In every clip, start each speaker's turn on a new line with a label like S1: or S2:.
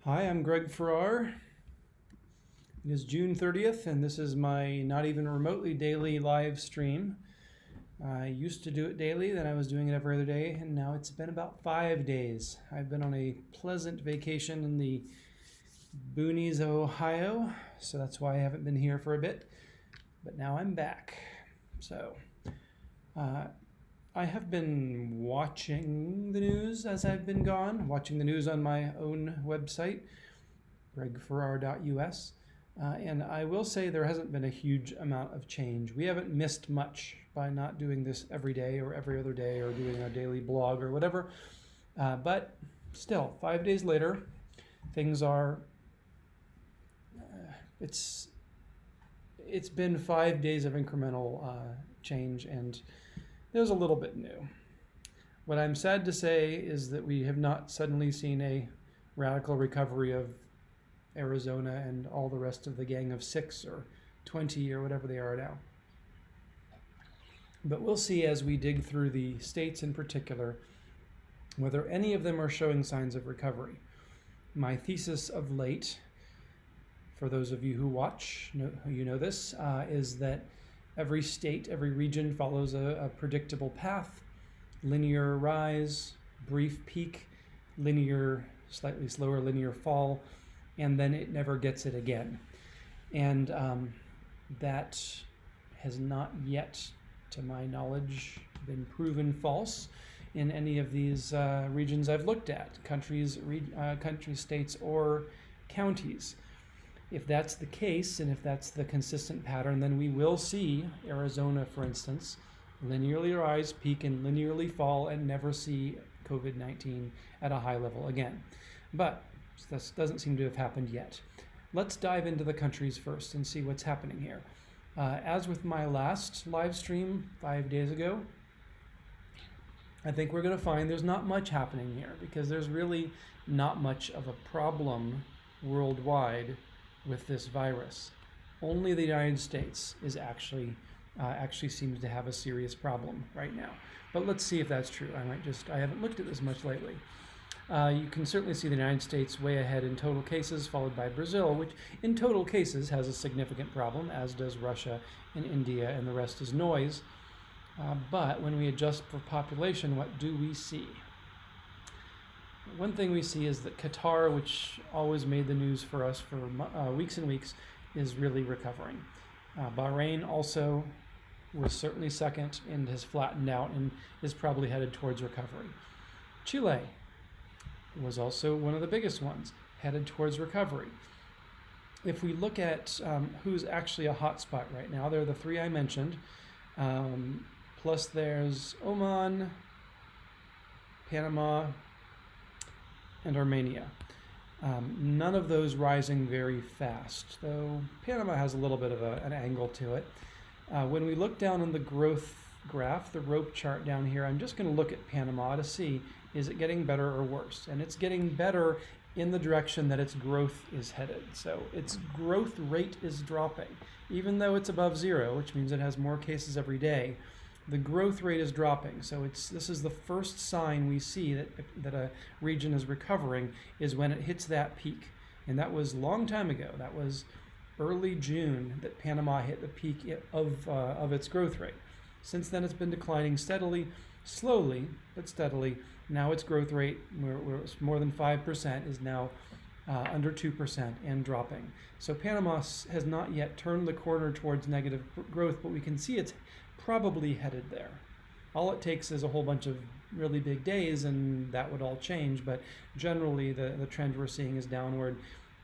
S1: Hi, I'm Greg Farrar. It is June 30th, and this is my not even remotely daily live stream. I used to do it daily, then I was doing it every other day, and now it's been about 5 days. I've been on a pleasant vacation in the boonies of Ohio, so that's why I haven't been here for a bit, but now I'm back. So, I have been watching the news as I've been gone, watching the news on my own website, gregfarrar.us, and I will say there hasn't been a huge amount of change. We haven't missed much by not doing this every day or every other day or doing a daily blog or whatever, but still, 5 days later, things are, it's been 5 days of incremental change, and there's a little bit new. What I'm sad to say is that we have not suddenly seen a radical recovery of Arizona and all the rest of the gang of 6 or 20 or whatever they are now. But we'll see as we dig through the states in particular whether any of them are showing signs of recovery. My thesis of late, for those of you who watch, you know this, is that every state, every region follows a predictable path, linear rise, brief peak, linear, slightly slower linear fall, and then it never gets it again. And that has not yet, to my knowledge, been proven false in any of these regions I've looked at, countries, states, or counties. If that's the case, and if that's the consistent pattern, then we will see Arizona, for instance, linearly rise, peak, and linearly fall, and never see COVID-19 at a high level again. But this doesn't seem to have happened yet. Let's dive into the countries first and see what's happening here. As with my last live stream 5 days ago, I think we're going to find there's not much happening here because there's really not much of a problem worldwide with this virus. Only the United States is actually seems to have a serious problem right now. But let's see if that's true. I haven't looked at this much lately. You can certainly see the United States way ahead in total cases, followed by Brazil, which in total cases has a significant problem, as does Russia and India, and the rest is noise. But when we adjust for population, what do we see? One thing we see is that Qatar, which always made the news for us for weeks and weeks, is really recovering. Bahrain also was certainly second and has flattened out and is probably headed towards recovery. Chile was also one of the biggest ones, headed towards recovery. If we look at who's actually a hotspot right now, there are the three I mentioned, plus there's Oman, Panama, and Armenia. None of those rising very fast, though Panama has a little bit of an angle to it. When we look down on the growth graph, the rope chart down here, I'm just going to look at Panama to see, is it getting better or worse? And it's getting better in the direction that its growth is headed. So its growth rate is dropping. Even though it's above zero, which means it has more cases every day, the growth rate is dropping. So this is the first sign we see that a region is recovering, is when it hits that peak. And that was a long time ago. That was early June that Panama hit the peak of its growth rate. Since then, it's been declining steadily, slowly, but steadily. Now its growth rate, where it's more than 5%, is now under 2% and dropping. So Panama has not yet turned the corner towards negative growth, but we can see it's probably headed there. All it takes is a whole bunch of really big days and that would all change, but generally the trend we're seeing is downward,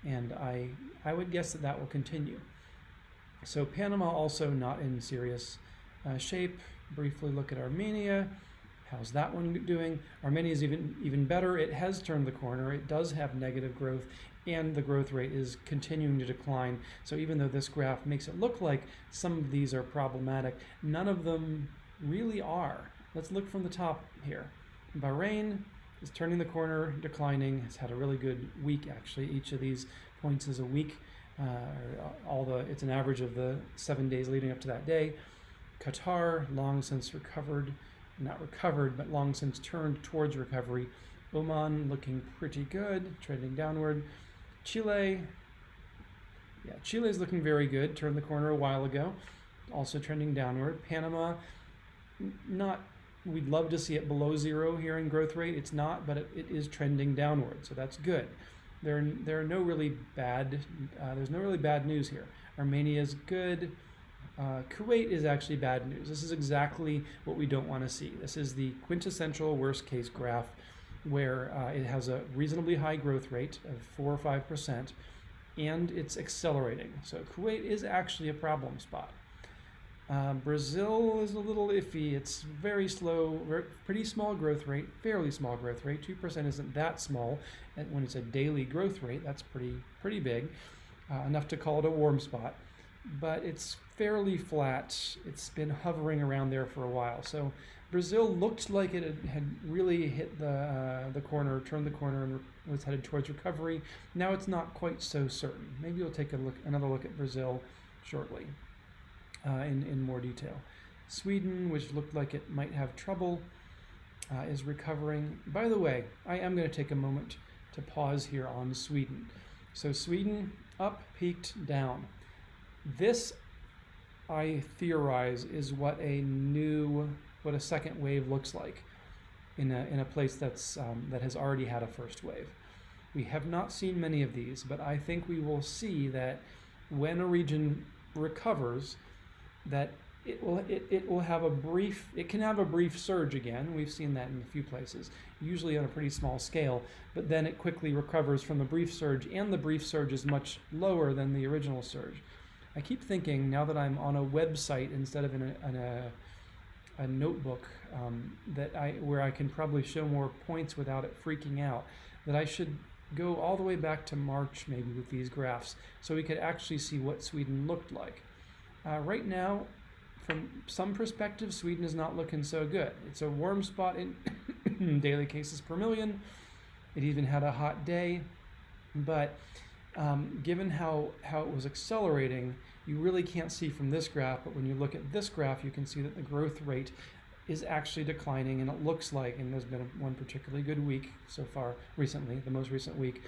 S1: and I would guess that will continue. So Panama also not in serious shape. Briefly look at Armenia. How's that one doing? Armenia is even better. It has turned the corner. It does have negative growth, and the growth rate is continuing to decline. So even though this graph makes it look like some of these are problematic, none of them really are. Let's look from the top here. Bahrain is turning the corner, declining. It's had a really good week, actually. Each of these points is a week. It's an average of the 7 days leading up to that day. Qatar, long since recovered, not recovered, but long since turned towards recovery. Oman looking pretty good, trending downward. Chile, yeah, Chile is looking very good. Turned the corner a while ago, also trending downward. Panama, not. We'd love to see it below 0 here in growth rate. It's not, but it is trending downward, so that's good. There are no really bad. There's no really bad news here. Armenia is good. Kuwait is actually bad news. This is exactly what we don't want to see. This is the quintessential worst case graph where it has a reasonably high growth rate of 4 or 5%, and it's accelerating. So Kuwait is actually a problem spot. Brazil is a little iffy. It's very slow, pretty small growth rate, fairly small growth rate. 2% isn't that small. And when it's a daily growth rate, that's pretty big, enough to call it a warm spot. But it's fairly flat. It's been hovering around there for a while. So Brazil looked like it had really hit the corner, turned the corner, and was headed towards recovery. Now it's not quite so certain. Maybe we'll take another look at Brazil shortly in more detail. Sweden, which looked like it might have trouble, is recovering. By the way, I am going to take a moment to pause here on Sweden. So Sweden up, peaked, down. This, I theorize, is what a second wave looks like in a place that's that has already had a first wave. We have not seen many of these, but I think we will see that when a region recovers, that it can have a brief surge again. We've seen that in a few places, usually on a pretty small scale, but then it quickly recovers from the brief surge, and the brief surge is much lower than the original surge. I keep thinking, now that I'm on a website instead of in a notebook, where I can probably show more points without it freaking out, that I should go all the way back to March maybe with these graphs so we could actually see what Sweden looked like. Right now, from some perspective, Sweden is not looking so good. It's a warm spot in daily cases per million. It even had a hot day, but given how it was accelerating, you really can't see from this graph, but when you look at this graph, you can see that the growth rate is actually declining, and it looks like, and there's been one particularly good week so far recently, the most recent week,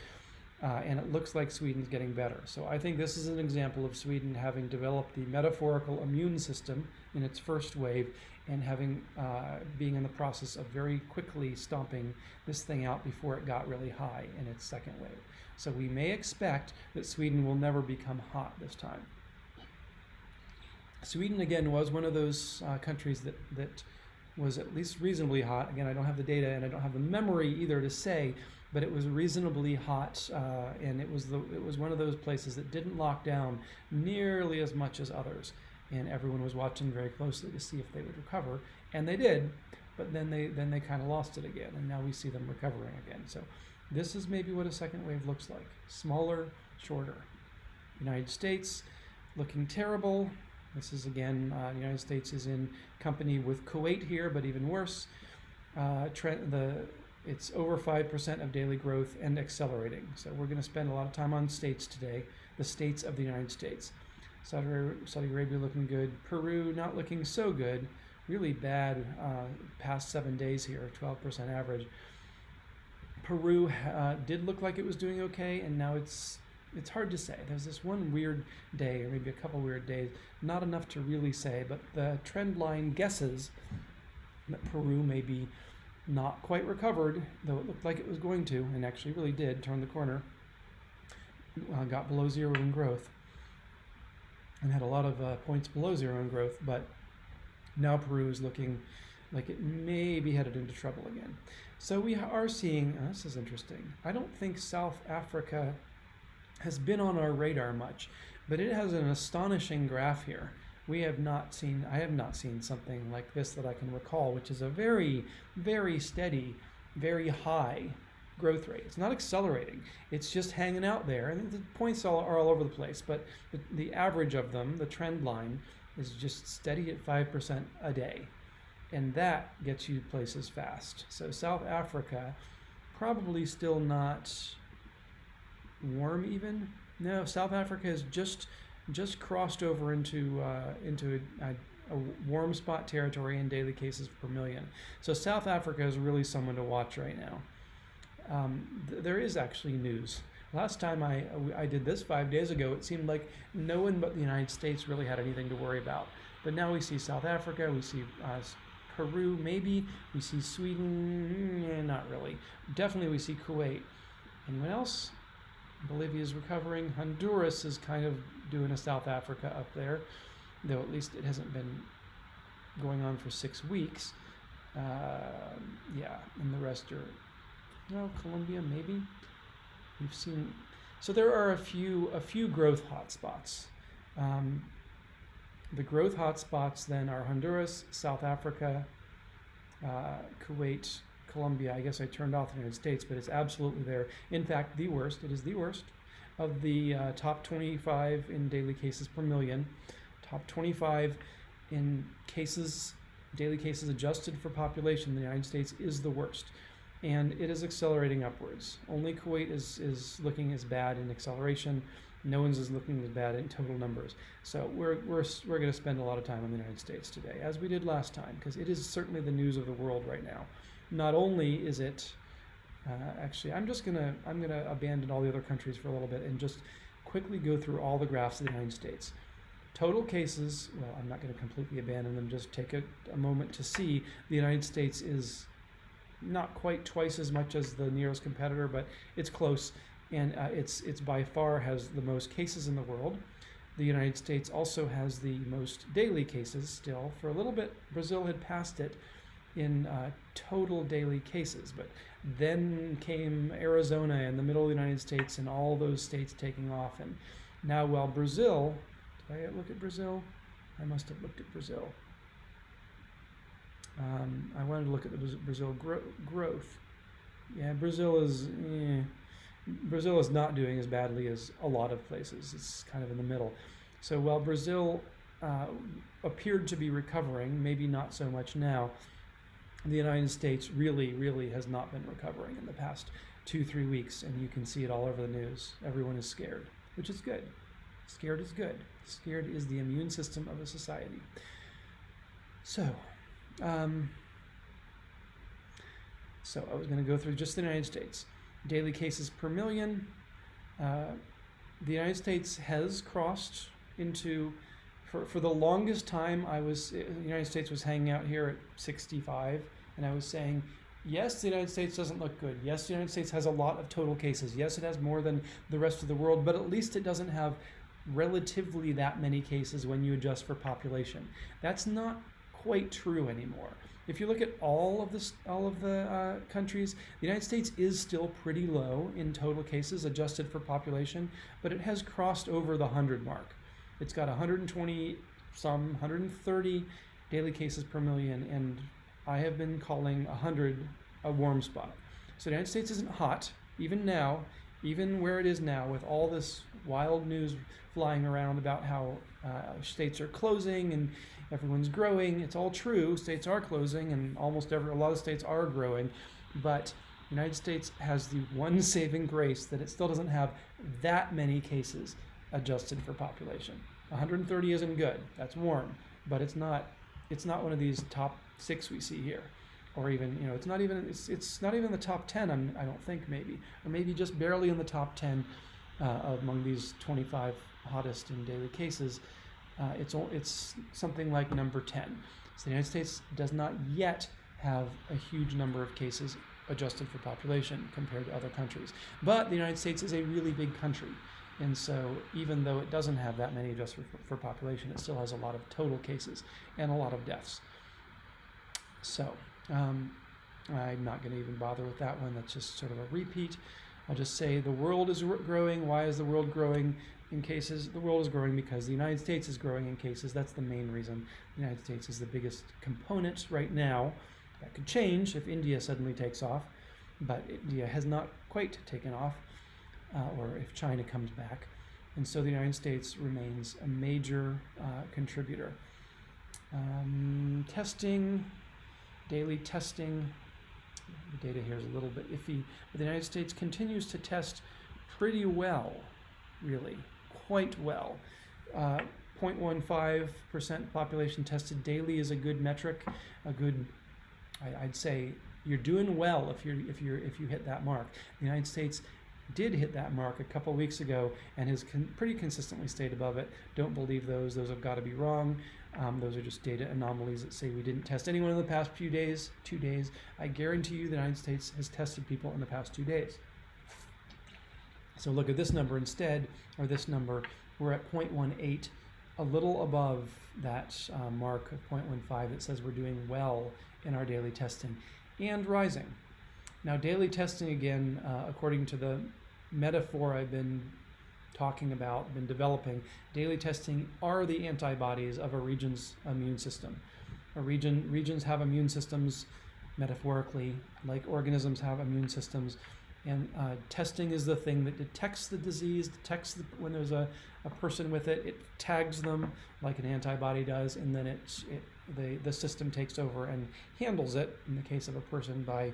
S1: and it looks like Sweden's getting better. So I think this is an example of Sweden having developed the metaphorical immune system in its first wave, and being in the process of very quickly stomping this thing out before it got really high in its second wave. So we may expect that Sweden will never become hot this time. Sweden, again, was one of those countries that was at least reasonably hot. Again, I don't have the data and I don't have the memory either to say, but it was reasonably hot, and it was one of those places that didn't lock down nearly as much as others, and everyone was watching very closely to see if they would recover, and they did, but then they kind of lost it again, and now we see them recovering again. So this is maybe what a second wave looks like: smaller, shorter. United States looking terrible. This is again, the United States is in company with Kuwait here, but even worse. It's over 5% of daily growth and accelerating. So we're going to spend a lot of time on states today, the states of the United States. Saudi Arabia looking good. Peru not looking so good, really bad past 7 days here, 12% average. Peru did look like it was doing okay, and now it's hard to say. There's this one weird day, or maybe a couple weird days, not enough to really say, but the trend line guesses that Peru may be not quite recovered, though it looked like it was going to, and actually really did turn the corner. Got below 0 in growth, and had a lot of points below 0 in growth, but now Peru is looking like it may be headed into trouble again. So we are seeing, this is interesting, I don't think South Africa has been on our radar much, but it has an astonishing graph here. I have not seen something like this that I can recall, which is a very, very steady, very high growth rate. It's not accelerating, it's just hanging out there, and the points are all over the place, but the average of them, the trend line, is just steady at 5% a day, and that gets you places fast. So South Africa, probably still not warm even. No, South Africa has just crossed over into a warm spot territory in daily cases per million. So South Africa is really someone to watch right now. There is actually news. Last time I did this 5 days ago, it seemed like no one but the United States really had anything to worry about. But now we see South Africa, we see Peru, maybe, we see Sweden, not really. Definitely we see Kuwait. Anyone else? Bolivia is recovering. Honduras is kind of doing a South Africa up there, though at least it hasn't been going on for 6 weeks. Yeah, and the rest are, well, Colombia maybe. We've seen, so there are a few growth hotspots. The growth hotspots then are Honduras, South Africa, Kuwait, Colombia. I guess I turned off the United States, but it's absolutely there. In fact, the worst. It is the worst of the top 25 in daily cases per million. Top 25 in cases, daily cases adjusted for population. The United States is the worst, and it is accelerating upwards. Only Kuwait is looking as bad in acceleration. No one's is looking as bad in total numbers. So we're going to spend a lot of time on the United States today, as we did last time, because it is certainly the news of the world right now. Not only is it actually, I'm gonna abandon all the other countries for a little bit and just quickly go through all the graphs of the United States. Total cases, well, I'm not going to completely abandon them, just take a moment to see the United States is not quite twice as much as the nearest competitor, but it's close, and it's by far has the most cases in the world. The United States also has the most daily cases still. For a little bit, Brazil had passed it in total daily cases, but then came Arizona in the middle of the United States and all those states taking off. And now, while Brazil, did I look at Brazil? I must have looked at Brazil. I wanted to look at the Brazil growth. Yeah, Brazil is not doing as badly as a lot of places. It's kind of in the middle. So while Brazil appeared to be recovering, maybe not so much now, the United States really has not been recovering in the past 2-3 weeks, and you can see it all over the news. Everyone is scared, which is good. Scared is good. Scared is the immune system of a society. So, I was going to go through just the United States. Daily cases per million. The United States has crossed into, for the longest time, the United States was hanging out here at 65, and I was saying, yes, the United States doesn't look good. Yes, the United States has a lot of total cases. Yes, it has more than the rest of the world, but at least it doesn't have relatively that many cases when you adjust for population. That's not quite true anymore. If you look at all of the countries, the United States is still pretty low in total cases adjusted for population, but it has crossed over the 100 mark. It's got 130 daily cases per million, and I have been calling 100 a warm spot. So the United States isn't hot, even now, even where it is now, with all this wild news flying around about how states are closing and everyone's growing. It's all true. States are closing, and a lot of states are growing, but the United States has the one saving grace that it still doesn't have that many cases adjusted for population. 130 isn't good. That's warm, but it's not one of these top 6 we see here, or even, it's not even the top 10. I don't think, maybe, or maybe just barely in the top 10 among these 25 hottest in daily cases. It's something like number 10. So the United States does not yet have a huge number of cases adjusted for population compared to other countries. But the United States is a really big country. And so even though it doesn't have that many adjusted for population, it still has a lot of total cases and a lot of deaths. So I'm not going to even bother with that one. That's just sort of a repeat. I'll just say the world is growing. Why is the world growing in cases? The world is growing because the United States is growing in cases. That's the main reason. The United States is the biggest component right now. That could change if India suddenly takes off, but India has not quite taken off, or if China comes back. And so the United States remains a major contributor. Testing, daily testing. The data here is a little bit iffy, but the United States continues to test pretty well, really, quite well. 0.15% population tested daily is a good metric. I'd say you're doing well if you hit that mark. The United States did hit that mark a couple weeks ago and has pretty consistently stayed above it. Don't believe those. Those have got to be wrong. Those are just data anomalies that say we didn't test anyone in the past few days, 2 days. I guarantee you the United States has tested people in the past 2 days. So look at this number instead, or this number. We're at 0.18, a little above that mark of 0.15 that says we're doing well in our daily testing, and rising. Now, daily testing, again, according to the metaphor I've been talking about, been developing, daily testing are the antibodies of a region's immune system. Regions have immune systems, metaphorically, like organisms have immune systems, and testing is the thing that detects the disease, when there's a person with it, it tags them like an antibody does, and then the system takes over and handles it, in the case of a person, by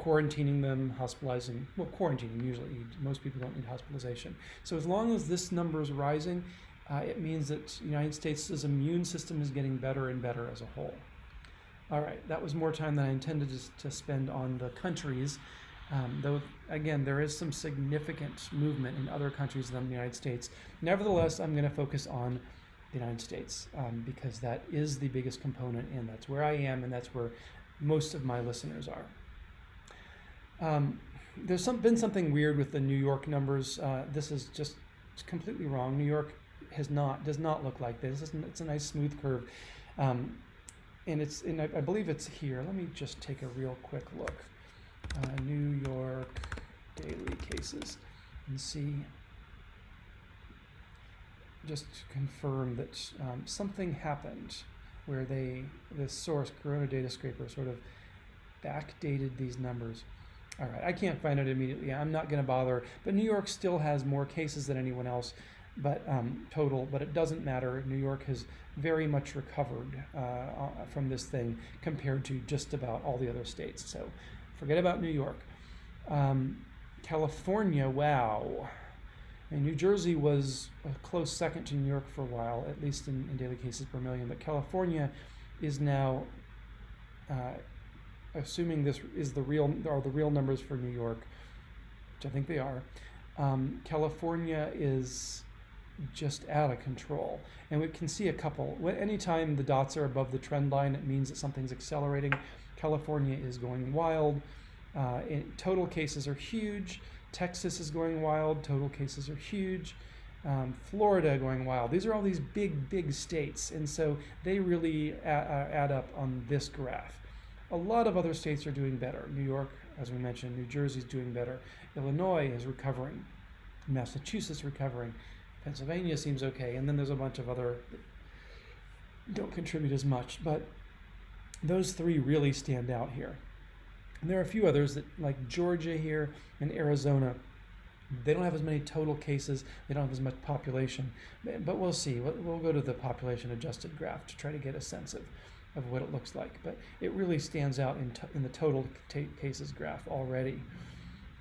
S1: quarantining them, hospitalizing. Well, quarantining usually, most people don't need hospitalization. So as long as this number is rising, it means that the United States' immune system is getting better and better as a whole. All right, that was more time than I intended to spend on the countries, though again, there is some significant movement in other countries than the United States. Nevertheless, I'm going to focus on the United States because that is the biggest component, and that's where I am, and that's where most of my listeners are. There's been something weird with the New York numbers. This is just completely wrong. New York does not look like this. It's a nice smooth curve, and I believe it's here. Let me just take a real quick look. New York daily cases and see. Just to confirm that something happened where this source, Corona Data Scraper, sort of backdated these numbers. All right, I can't find it immediately. I'm not going to bother. But New York still has more cases than anyone else, but total. But it doesn't matter. New York has very much recovered from this thing compared to just about all the other states. So forget about New York. California, wow. And New Jersey was a close second to New York for a while, at least in daily cases per million. But California is now, assuming this is the real numbers for New York, which I think they are, California is just out of control. And we can see a couple. Anytime the dots are above the trend line, it means that something's accelerating. California is going wild. Total cases are huge. Texas is going wild. Total cases are huge. Florida going wild. These are all these big states, and so they really add up on this graph. A lot of other states are doing better. New York, as we mentioned, New Jersey's doing better. Illinois is recovering. Massachusetts recovering. Pennsylvania seems okay, and then there's a bunch of other that don't contribute as much, but those three really stand out here. And there are a few others that, like Georgia here and Arizona, they don't have as many total cases, they don't have as much population, but we'll see. We'll go to the population adjusted graph to try to get a sense of what it looks like. But it really stands out in the total cases graph already,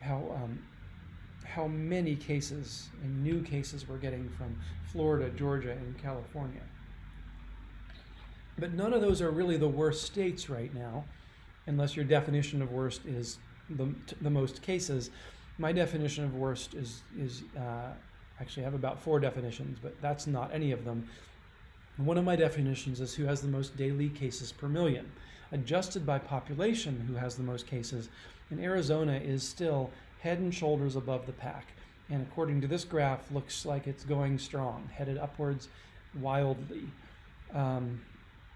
S1: how many cases and new cases we're getting from Florida, Georgia, and California. But none of those are really the worst states right now, unless your definition of worst is the most cases. My definition of worst is actually I have about 4 definitions, but that's not any of them. One of my definitions is who has the most daily cases per million. Adjusted by population, who has the most cases, and Arizona is still head and shoulders above the pack. And according to this graph, looks like it's going strong, headed upwards wildly.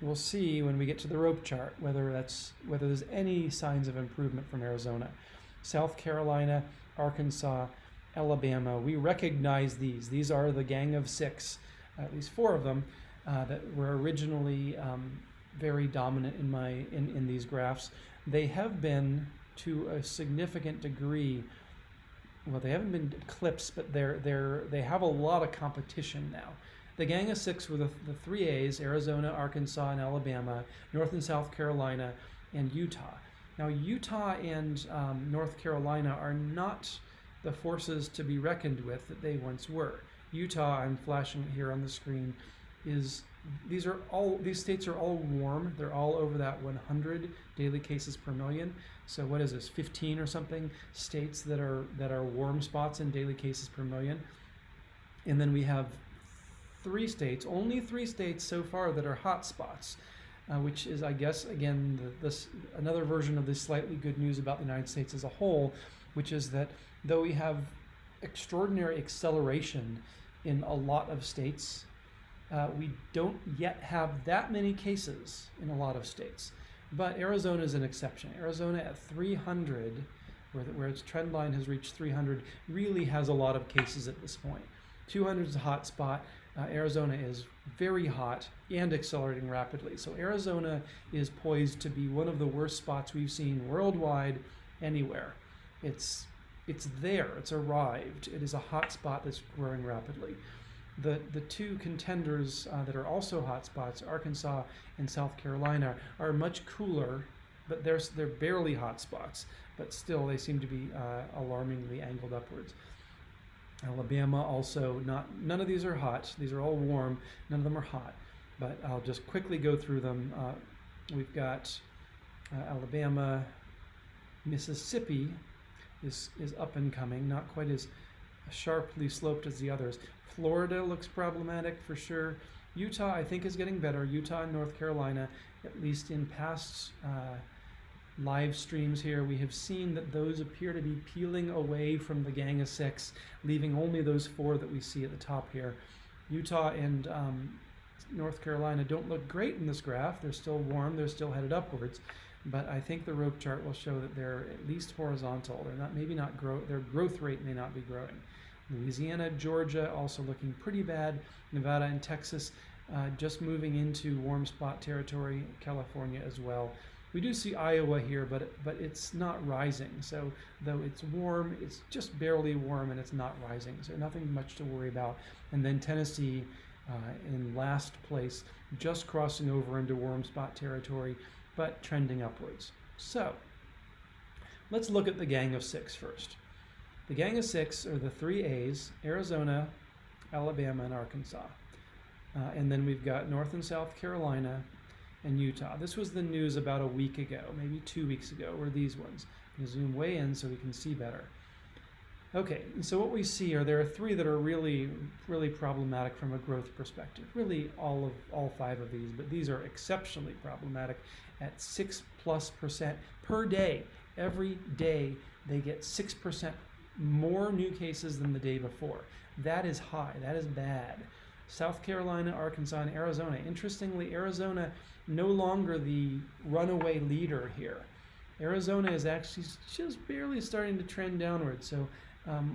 S1: We'll see when we get to the rope chart whether there's any signs of improvement from Arizona. South Carolina, Arkansas, Alabama, we recognize these. These are the gang of 6, at least 4 of them, that were originally very dominant in these graphs. They have been, to a significant degree, well, they haven't been eclipsed, but they have a lot of competition now. The gang of 6 were the 3 A's, Arizona, Arkansas, and Alabama, North and South Carolina, and Utah. Now, Utah and North Carolina are not the forces to be reckoned with that they once were. Utah, I'm flashing it here on the screen, is these states are all warm. They're all over that 100 daily cases per million. So what is this, 15 or something states that are warm spots in daily cases per million. And then we have only three states so far that are hot spots, which is, I guess, again, another version of this slightly good news about the United States as a whole, which is that though we have extraordinary acceleration in a lot of states, we don't yet have that many cases in a lot of states. But Arizona is an exception. Arizona at 300, where its trend line has reached 300, really has a lot of cases at this point. 200 is a hot spot. Arizona is very hot and accelerating rapidly. So Arizona is poised to be one of the worst spots we've seen worldwide anywhere. It's there. It's arrived. It is a hot spot that's growing rapidly. The two contenders that are also hot spots, Arkansas and South Carolina, are much cooler, but they're barely hot spots. But still, they seem to be alarmingly angled upwards. Alabama also none of these are hot. These are all warm. None of them are hot. But I'll just quickly go through them. We've got Alabama, Mississippi is up and coming, not quite as sharply sloped as the others. Florida looks problematic for sure. Utah, I think, is getting better. Utah and North Carolina, at least in past live streams here, we have seen that those appear to be peeling away from the Gang of Six, leaving only those four that we see at the top here. Utah and North Carolina don't look great in this graph. They're still warm. They're still headed upwards. But I think the rope chart will show that they're at least horizontal. Their growth rate may not be growing. Louisiana, Georgia also looking pretty bad. Nevada and Texas just moving into warm spot territory. California as well. We do see Iowa here, but it's not rising. So though it's warm, it's just barely warm and it's not rising. So nothing much to worry about. And then Tennessee in last place, just crossing over into warm spot territory, but trending upwards. So let's look at the Gang of Six first. The Gang of Six are the three A's: Arizona, Alabama, and Arkansas. And then we've got North and South Carolina and Utah. This was the news about a week ago, maybe 2 weeks ago, were these ones. I'm going to zoom way in so we can see better. Okay, so what we see there are three that are really, really problematic from a growth perspective. Really all five of these, but these are exceptionally problematic at 6+% per day. Every day they get 6% more new cases than the day before. That is high. That is bad. South Carolina, Arkansas, and Arizona. Interestingly, Arizona no longer the runaway leader here. Arizona is actually just barely starting to trend downward. So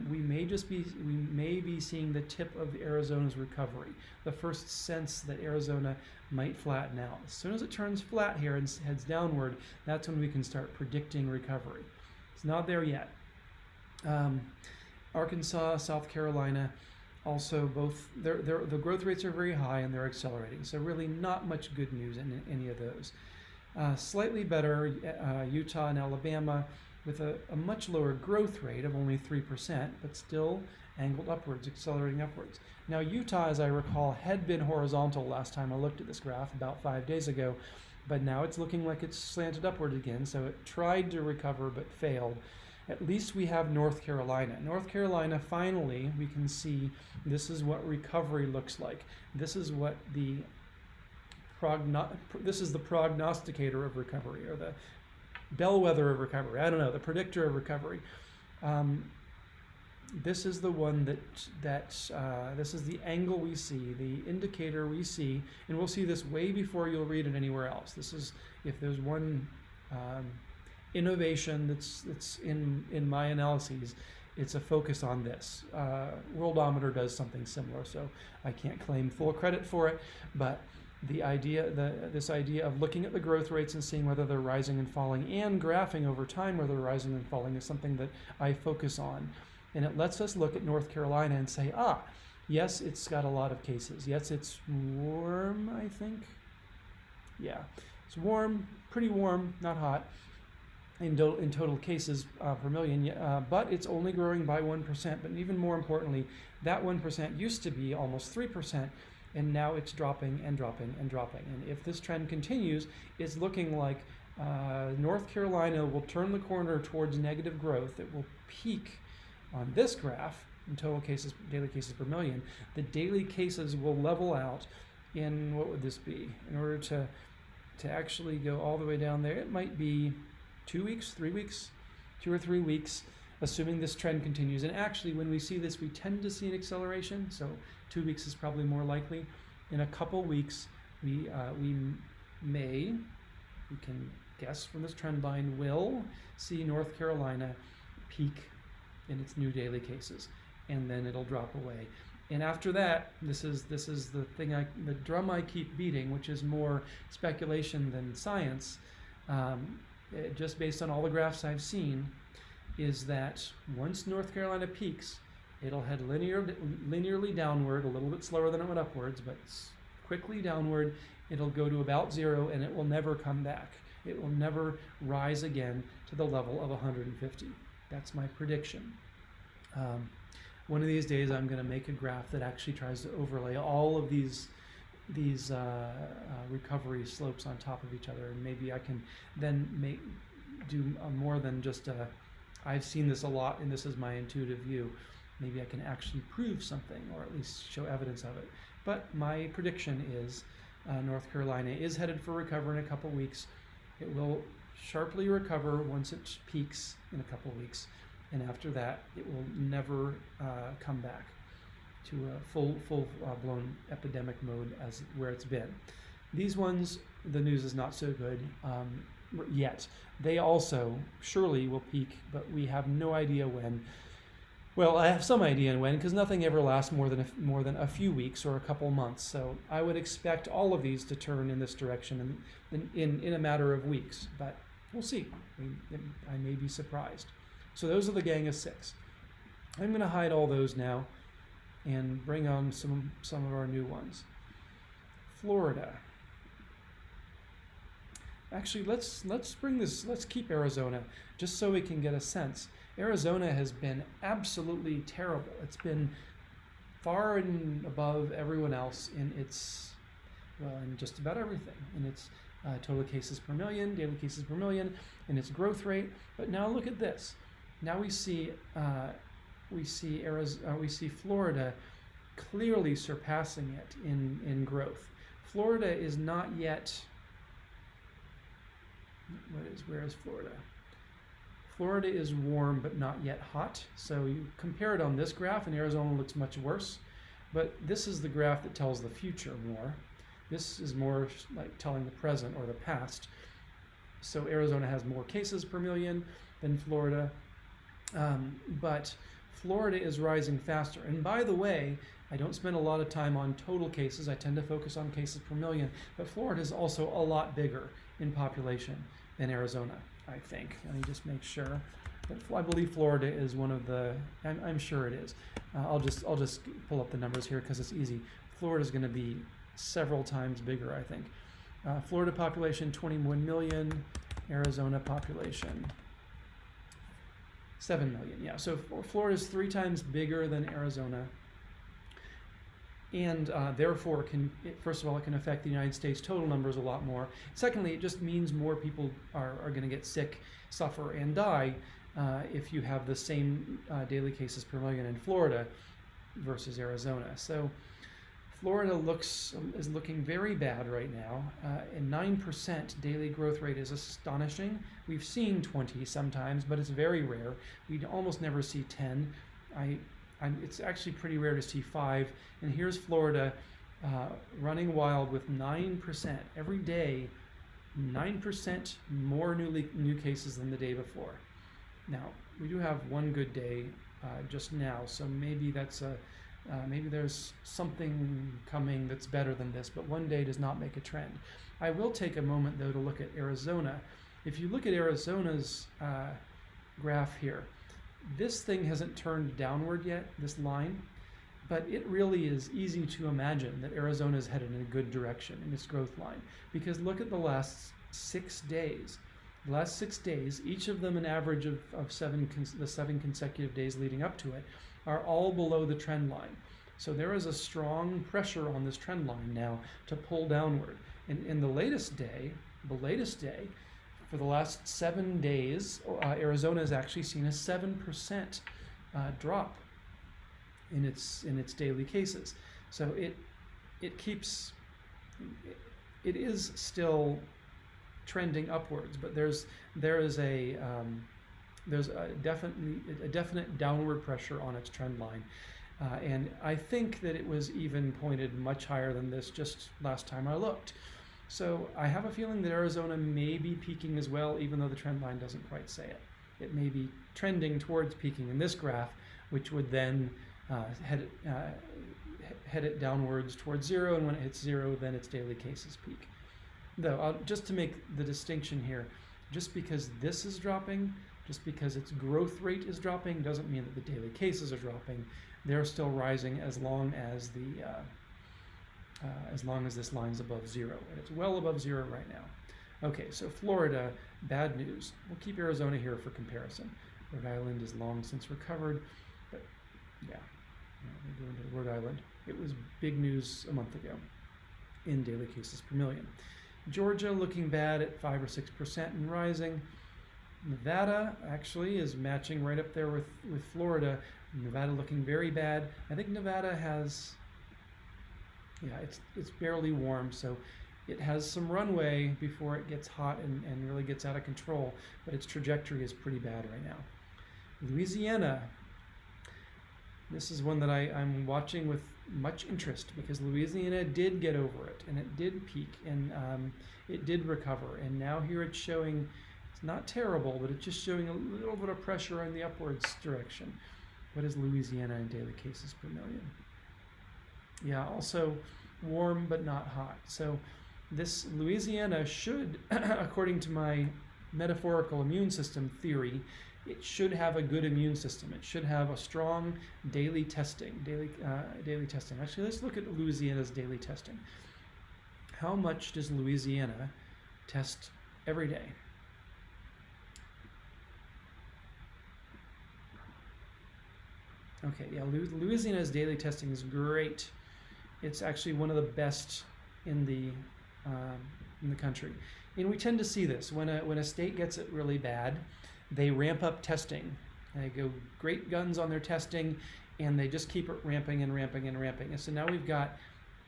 S1: we may be seeing the tip of Arizona's recovery. The first sense that Arizona might flatten out. As soon as it turns flat here and heads downward, that's when we can start predicting recovery. It's not there yet. Arkansas, South Carolina, also both the growth rates are very high and they're accelerating. So really not much good news in any of those. Slightly better Utah and Alabama with a much lower growth rate of only 3%, but still angled upwards, accelerating upwards. Now Utah, as I recall, had been horizontal last time I looked at this graph about 5 days ago, but now it's looking like it's slanted upward again. So it tried to recover but failed. At least we have North Carolina. North Carolina, finally, we can see this is what recovery looks like. This is what the prognosticator of recovery, or the bellwether of recovery. I don't know, the predictor of recovery. This is the one this is the angle we see, the indicator we see, and we'll see this way before you'll read it anywhere else. This is, if there's one innovation that's in my analyses, it's a focus on this. Worldometer does something similar, so I can't claim full credit for it, but this idea of looking at the growth rates and seeing whether they're rising and falling, and graphing over time whether they're rising and falling, is something that I focus on. And it lets us look at North Carolina and say, yes, it's got a lot of cases. Yes, it's warm, I think. Yeah, it's warm, pretty warm, not hot in total cases per million, but it's only growing by 1%. But even more importantly, that 1% used to be almost 3%. and now it's dropping and dropping and dropping. And if this trend continues, it's looking like North Carolina will turn the corner towards negative growth. It will peak on this graph in total cases, daily cases per million. The daily cases will level out in, what would this be? In order to actually go all the way down there, it might be 2 weeks, 3 weeks, 2 or 3 weeks, assuming this trend continues. And actually, when we see this, we tend to see an acceleration. So 2 weeks is probably more likely. In a couple weeks, we can guess from this trend line, will see North Carolina peak in its new daily cases, and then it'll drop away. And after that, this is the thing, the drum I keep beating, which is more speculation than science, just based on all the graphs I've seen, is that once North Carolina peaks, it'll head linearly downward, a little bit slower than it went upwards, but quickly downward. It'll go to about 0, and it will never come back. It will never rise again to the level of 150. That's my prediction. One of these days, I'm going to make a graph that actually tries to overlay all of these recovery slopes on top of each other, and maybe I can then do more than just I've seen this a lot, and this is my intuitive view. Maybe I can actually prove something, or at least show evidence of it. But my prediction is North Carolina is headed for recovery in a couple weeks. It will sharply recover once it peaks in a couple weeks, and after that, it will never come back to a full-blown epidemic mode as where it's been. These ones, the news is not so good yet. They also surely will peak, but we have no idea when. Well, I have some idea when, because nothing ever lasts more than a few weeks or a couple months. So I would expect all of these to turn in this direction in a matter of weeks. But we'll see. I may be surprised. So those are the gang of 6. I'm going to hide all those now and bring on some of our new ones. Florida. Actually, let's keep Arizona just so we can get a sense. Arizona has been absolutely terrible. It's been far and above everyone else in in just about everything. In its total cases per million, daily cases per million, in its growth rate. But now look at this. Now we see Florida clearly surpassing it in growth. Florida is not yet. Where is Florida? Florida is warm but not yet hot. So you compare it on this graph, and Arizona looks much worse. But this is the graph that tells the future more. This is more like telling the present or the past. So Arizona has more cases per million than Florida. But Florida is rising faster. And by the way, I don't spend a lot of time on total cases. I tend to focus on cases per million. But Florida is also a lot bigger in population than Arizona, I think. Let me just make sure. But I believe Florida is one of the. I'm sure it is. I'll just pull up the numbers here because it's easy. Florida is going to be several times bigger, I think. Florida population 21 million. Arizona population 7 million. Yeah, so Florida is 3 times bigger than Arizona, and therefore first of all, it can affect the United States total numbers a lot more. Secondly, it just means more people are going to get sick, suffer, and die if you have the same daily cases per million in Florida versus Arizona. So Florida is looking very bad right now, and 9% daily growth rate is astonishing. We've seen 20 sometimes, but it's very rare. We almost never see 10. It's actually pretty rare to see 5. And here's Florida running wild with 9% every day, 9% more new cases than the day before. Now we do have one good day just now, so maybe maybe there's something coming that's better than this, but one day does not make a trend. I will take a moment, though, to look at Arizona. If you look at Arizona's graph here, this thing hasn't turned downward yet, this line, but it really is easy to imagine that Arizona is headed in a good direction in its growth line, because look at the last 6 days. The last 6 days, each of them an average of the 7 consecutive days leading up to it, are all below the trend line. So there is a strong pressure on this trend line now to pull downward. And in the latest day, for the last 7 days, Arizona has actually seen a 7% drop in its daily cases. So it is still trending upwards, but there's a definite downward pressure on its trend line. And I think that it was even pointed much higher than this just last time I looked. So I have a feeling that Arizona may be peaking as well, even though the trend line doesn't quite say it. It may be trending towards peaking in this graph, which would then head it downwards towards zero, and when it hits zero, then its daily cases peak. Though, just to make the distinction here, just because this is dropping, just because its growth rate is dropping, doesn't mean that the daily cases are dropping. They're still rising as long as this line's above zero, and it's well above zero right now. Okay, so Florida, bad news. We'll keep Arizona here for comparison. Rhode Island is long since recovered, but yeah, we'll go into Rhode Island. It was big news a month ago in daily cases per million. Georgia looking bad at 5 or 6% and rising. Nevada actually is matching right up there with Florida. Nevada looking very bad. I think Nevada has, yeah, it's barely warm, so it has some runway before it gets hot and really gets out of control, but its trajectory is pretty bad right now. Louisiana, this is one that I'm watching with much interest, because Louisiana did get over it, and it did peak, and it did recover, and now here it's showing, it's not terrible, but it's just showing a little bit of pressure in the upwards direction. What is Louisiana in daily cases per million? Yeah, also warm but not hot. So this Louisiana should, according to my metaphorical immune system theory, it should have a good immune system. It should have a strong daily testing. Daily testing. Actually, let's look at Louisiana's daily testing. How much does Louisiana test every day? Okay, yeah, Louisiana's daily testing is great. It's actually one of the best in the country. And we tend to see this when a state gets it really bad. They ramp up testing. They go great guns on their testing, and they just keep it ramping and ramping and ramping. And so now we've got,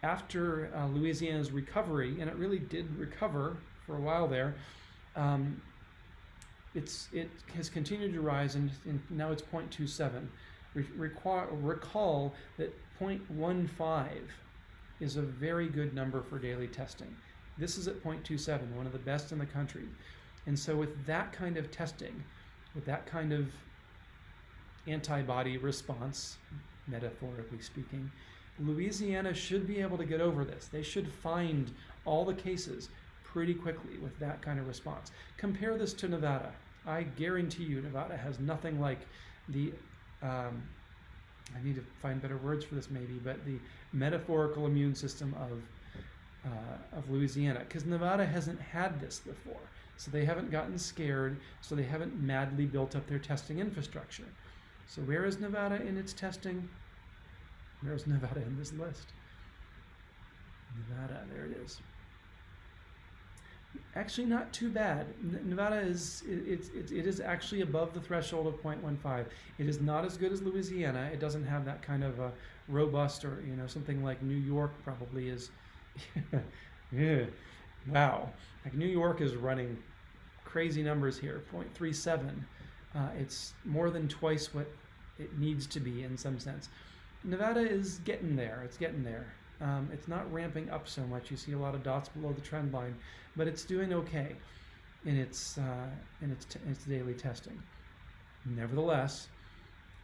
S1: after Louisiana's recovery, and it really did recover for a while there, it has continued to rise, and now it's 0.27. Recall that 0.15 is a very good number for daily testing. This is at 0.27, one of the best in the country. And so with that kind of testing, with that kind of antibody response, metaphorically speaking, Louisiana should be able to get over this. They should find all the cases pretty quickly with that kind of response. Compare this to Nevada. I guarantee you Nevada has nothing like the, I need to find better words for this maybe, but the metaphorical immune system of Louisiana, because Nevada hasn't had this before. So they haven't gotten scared, so they haven't madly built up their testing infrastructure. So where is Nevada in its testing? Where is Nevada in this list? Nevada, there it is. Actually not too bad. Nevada is, it is actually above the threshold of 0.15. It is not as good as Louisiana. It doesn't have that kind of a robust, or something like New York probably is. Yeah. Wow, like New York is running crazy numbers here, 0.37. It's more than twice what it needs to be in some sense. Nevada is getting there. It's getting there. It's not ramping up so much. You see a lot of dots below the trend line, but it's doing okay in its daily testing. Nevertheless,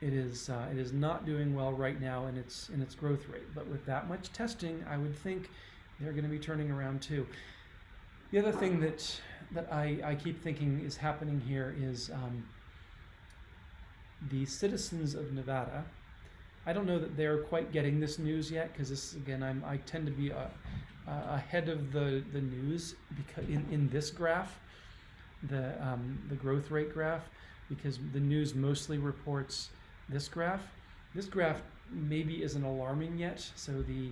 S1: it is not doing well right now in its growth rate. But with that much testing, I would think they're going to be turning around too. The other thing that I keep thinking is happening here is the citizens of Nevada. I don't know that they're quite getting this news yet, because this, again, I tend to be ahead of the news, because in this graph, the growth rate graph, because the news mostly reports this graph. This graph maybe isn't alarming yet, so the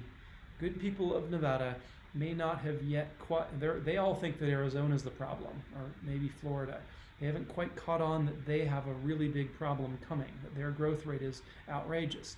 S1: good people of Nevada may not have yet quite, they all think that Arizona is the problem, or maybe Florida. They haven't quite caught on that they have a really big problem coming, that their growth rate is outrageous.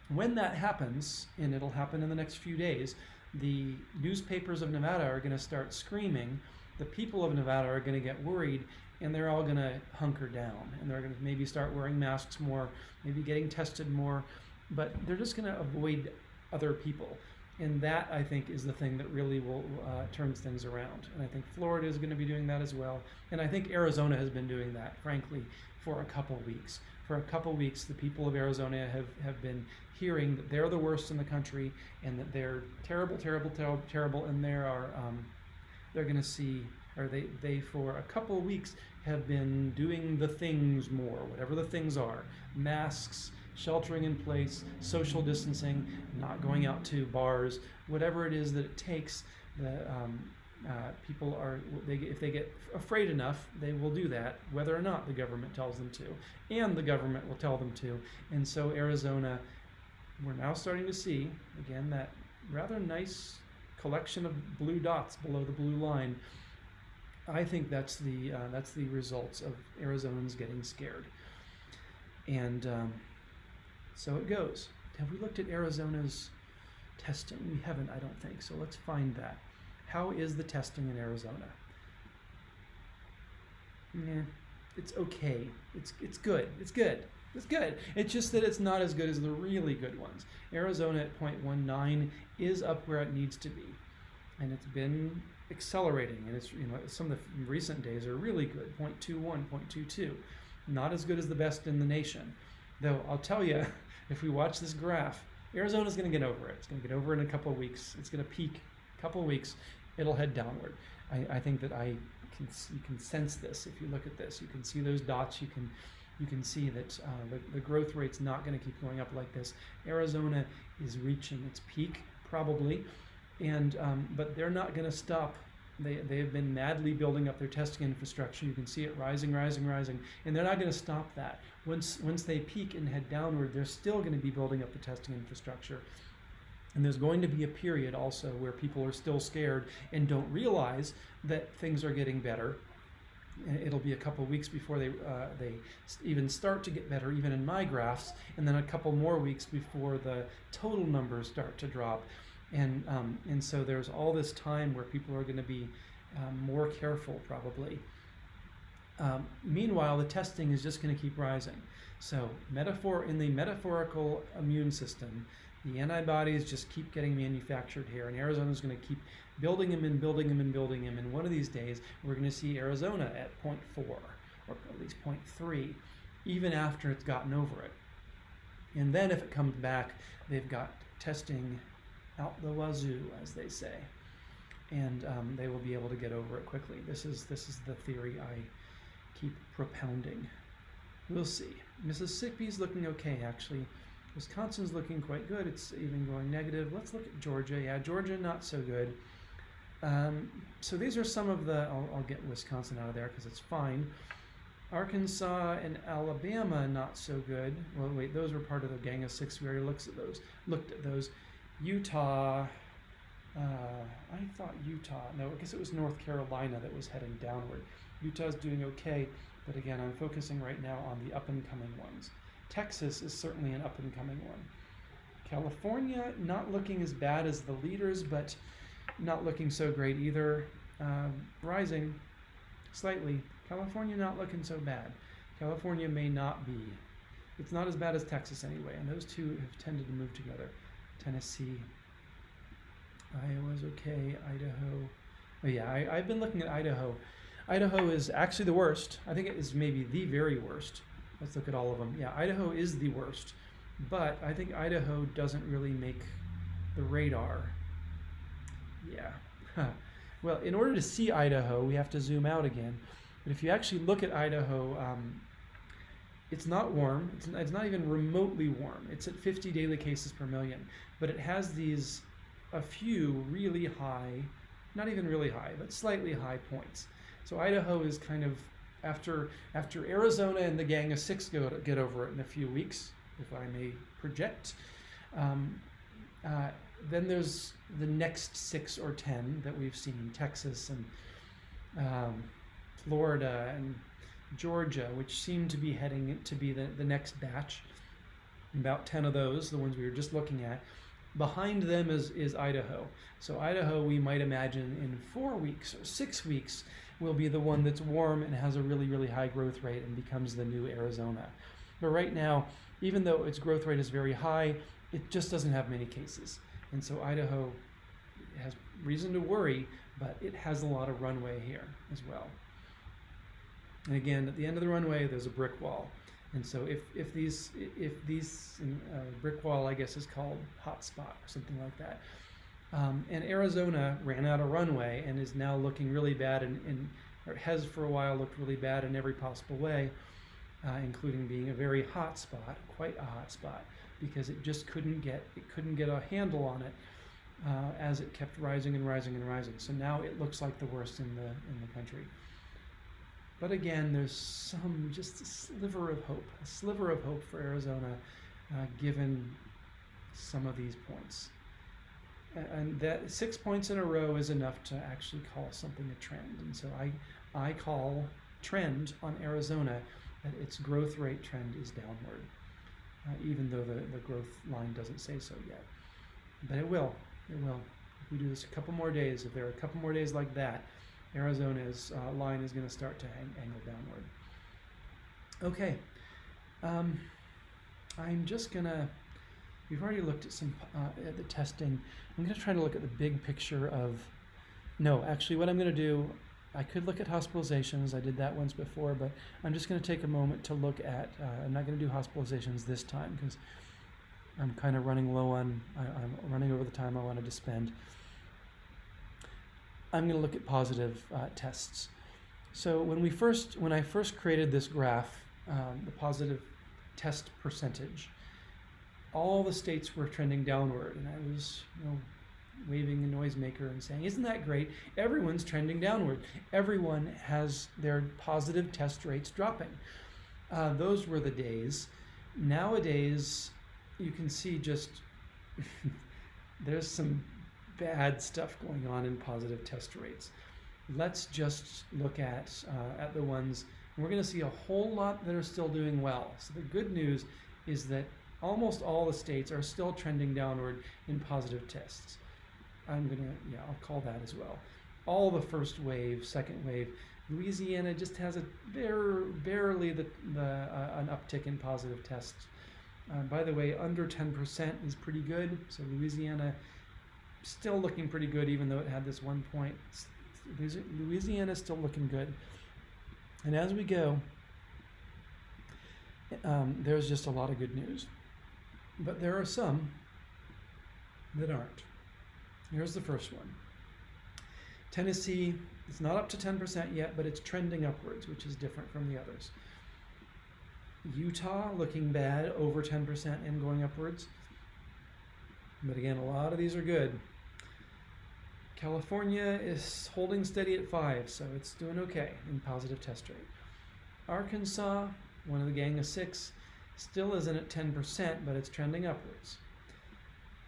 S1: When that happens, and it'll happen in the next few days, the newspapers of Nevada are going to start screaming. The people of Nevada are going to get worried, and they're all going to hunker down, and they're going to maybe start wearing masks more, maybe getting tested more, but they're just going to avoid other people. And that, I think, is the thing that really will turns things around. And I think Florida is going to be doing that as well. And I think Arizona has been doing that, frankly, for a couple weeks. For a couple weeks, the people of Arizona have been hearing that they're the worst in the country and that they're terrible, terrible, terrible, terrible, and they're going to see, or they for a couple of weeks have been doing the things more, whatever the things are, masks, sheltering in place, social distancing, not going out to bars, whatever it is that it takes. People are, if they get afraid enough, they will do that, whether or not the government tells them to, and the government will tell them to. And so Arizona, we're now starting to see, again, that rather nice collection of blue dots below the blue line. I think that's the results of Arizonans getting scared. And so it goes. Have we looked at Arizona's testing? We haven't, I don't think. So let's find that. How is the testing in Arizona? It's okay. It's good. It's good. It's good. It's just that it's not as good as the really good ones. Arizona at 0.19 is up where it needs to be, and it's been accelerating. And it's, some of the recent days are really good. 0.21, 0.22, not as good as the best in the nation. Though I'll tell you, if we watch this graph, Arizona's going to get over it. It's going to get over it in a couple of weeks. It's going to peak a couple of weeks. It'll head downward. I think that you can sense this. If you look at this, you can see those dots. You can see that the growth rate's not going to keep going up like this. Arizona is reaching its peak probably, and but they're not going to stop. They have been madly building up their testing infrastructure. You can see it rising, rising, rising, and they're not going to stop that. Once they peak and head downward, they're still going to be building up the testing infrastructure. And there's going to be a period also where people are still scared and don't realize that things are getting better. It'll be a couple weeks before they even start to get better, even in my graphs, and then a couple more weeks before the total numbers start to drop. And so there's all this time where people are going to be more careful, probably. Meanwhile, the testing is just going to keep rising. So in the metaphorical immune system, the antibodies just keep getting manufactured here, and Arizona's going to keep building them and building them and building them. And one of these days, we're going to see Arizona at 0.4, or at least 0.3, even after it's gotten over it. And then if it comes back, they've got testing out the wazoo, as they say, and they will be able to get over it quickly. This is the theory I keep propounding. We'll see. Mississippi's looking okay, actually. Wisconsin's looking quite good. It's even going negative. Let's look at Georgia. Yeah, Georgia not so good. So these are some of the. I'll get Wisconsin out of there because it's fine. Arkansas and Alabama not so good. Well, wait, those were part of the Gang of Six. We already looked at those. Utah. I thought Utah. No, I guess it was North Carolina that was heading downward. Utah's doing okay, but again, I'm focusing right now on the up-and-coming ones. Texas is certainly an up-and-coming one. California, not looking as bad as the leaders, but not looking so great either. Rising slightly. California not looking so bad. California may not be. It's not as bad as Texas anyway, and those two have tended to move together. Tennessee. Iowa's okay. Idaho. Oh yeah, I've been looking at Idaho. Idaho is actually the worst. I think it is maybe the very worst. Let's look at all of them. Yeah, Idaho is the worst, but I think Idaho doesn't really make the radar. Yeah. Well, in order to see Idaho, we have to zoom out again. But if you actually look at Idaho, it's not warm. It's not even remotely warm. It's at 50 daily cases per million, but it has a few really high, not even really high, but slightly high points. So Idaho is kind of, after Arizona and the Gang of Six get over it in a few weeks, if I may project. Then there's the next 6 or 10 that we've seen, Texas and Florida and Georgia, which seem to be heading to be the next batch. About 10 of those, the ones we were just looking at. Behind them is Idaho. So Idaho, we might imagine in 4 weeks or 6 weeks, will be the one that's warm and has a really, really high growth rate and becomes the new Arizona. But right now, even though its growth rate is very high, it just doesn't have many cases. And so Idaho has reason to worry, but it has a lot of runway here as well. And again, at the end of the runway, there's a brick wall. And so if these brick wall, I guess, is called hotspot or something like that. And Arizona ran out of runway and is now looking really bad, or has for a while looked really bad in every possible way, including being a very hot spot, quite a hot spot, because it just couldn't get a handle on it as it kept rising and rising and rising. So now it looks like the worst in the country. But again, there's just a sliver of hope for Arizona, given some of these points. And that 6 points in a row is enough to actually call something a trend. And so I call trend on Arizona that its growth rate trend is downward, even though the growth line doesn't say so yet. But it will. If we do this a couple more days, if there are a couple more days like that, Arizona's line is going to start to angle downward. Okay, I'm just going to, we've already looked at some at the testing. I'm going to try to look at the big picture of, no, actually what I'm going to do, I could look at hospitalizations. I did that once before, but I'm just going to take a moment to look at, I'm not going to do hospitalizations this time because I'm kind of running low on, I'm running over the time I wanted to spend. I'm going to look at positive tests. So when I first created this graph, the positive test percentage, all the states were trending downward, and I was, waving a noisemaker and saying, "Isn't that great? Everyone's trending downward. Everyone has their positive test rates dropping." Those were the days. Nowadays, you can see just there's some bad stuff going on in positive test rates. Let's just look at the ones, and we're going to see a whole lot that are still doing well. So the good news is that almost all the states are still trending downward in positive tests. I'll call that as well. All the first wave, second wave, Louisiana just has a barely an uptick in positive tests. By the way, under 10% is pretty good. So Louisiana still looking pretty good, even though it had this 1 point. Louisiana is still looking good. And as we go, there's just a lot of good news. But there are some that aren't. Here's the first one. Tennessee, it's not up to 10% yet, but it's trending upwards, which is different from the others. Utah looking bad, over 10% and going upwards. But again, a lot of these are good. California is holding steady at 5, so it's doing okay in positive test rate. Arkansas, one of the gang of 6, still isn't at 10%, but it's trending upwards.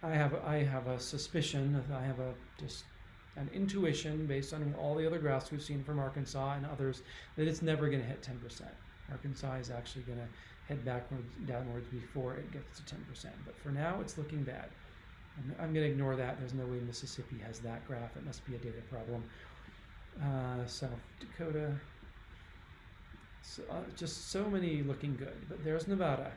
S1: I have a suspicion, I have just an intuition based on all the other graphs we've seen from Arkansas and others that it's never going to hit 10%. Arkansas is actually going to head downwards before it gets to 10%. But for now, it's looking bad. I'm going to ignore that. There's no way Mississippi has that graph. It must be a data problem. South Dakota. So, just so many looking good. But there's Nevada.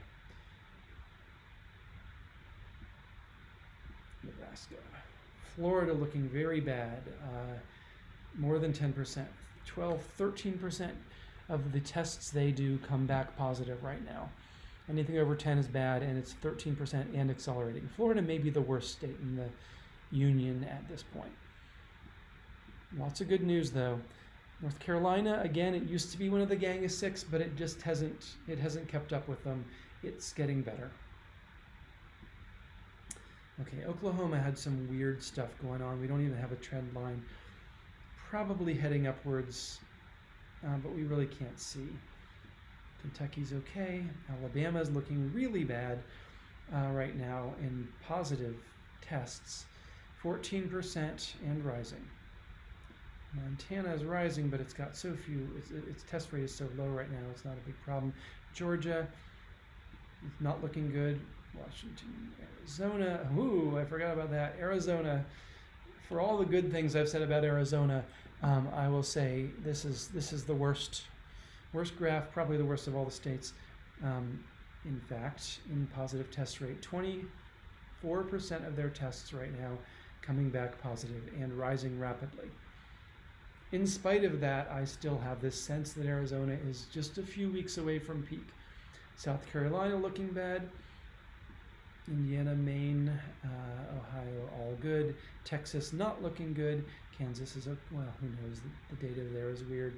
S1: Nebraska. Florida looking very bad. More than 10%. 13% of the tests they do come back positive right now. Anything over 10 is bad, and it's 13% and accelerating. Florida may be the worst state in the union at this point. Lots of good news, though. North Carolina, again, it used to be one of the gang of 6, but it just hasn't kept up with them. It's getting better. Okay, Oklahoma had some weird stuff going on. We don't even have a trend line. Probably heading upwards, but we really can't see. Kentucky's okay. Alabama's looking really bad right now in positive tests, 14% and rising. Montana is rising, but it's got so few, its test rate is so low right now, it's not a big problem. Georgia, it's not looking good. Washington, Arizona, ooh, I forgot about that. Arizona, for all the good things I've said about Arizona, I will say this is the worst graph, probably the worst of all the states. In fact, in positive test rate, 24% of their tests right now coming back positive and rising rapidly. In spite of that, I still have this sense that Arizona is just a few weeks away from peak. South Carolina looking bad. Indiana, Maine, Ohio, all good. Texas not looking good. Kansas is, well, who knows? The data there is weird.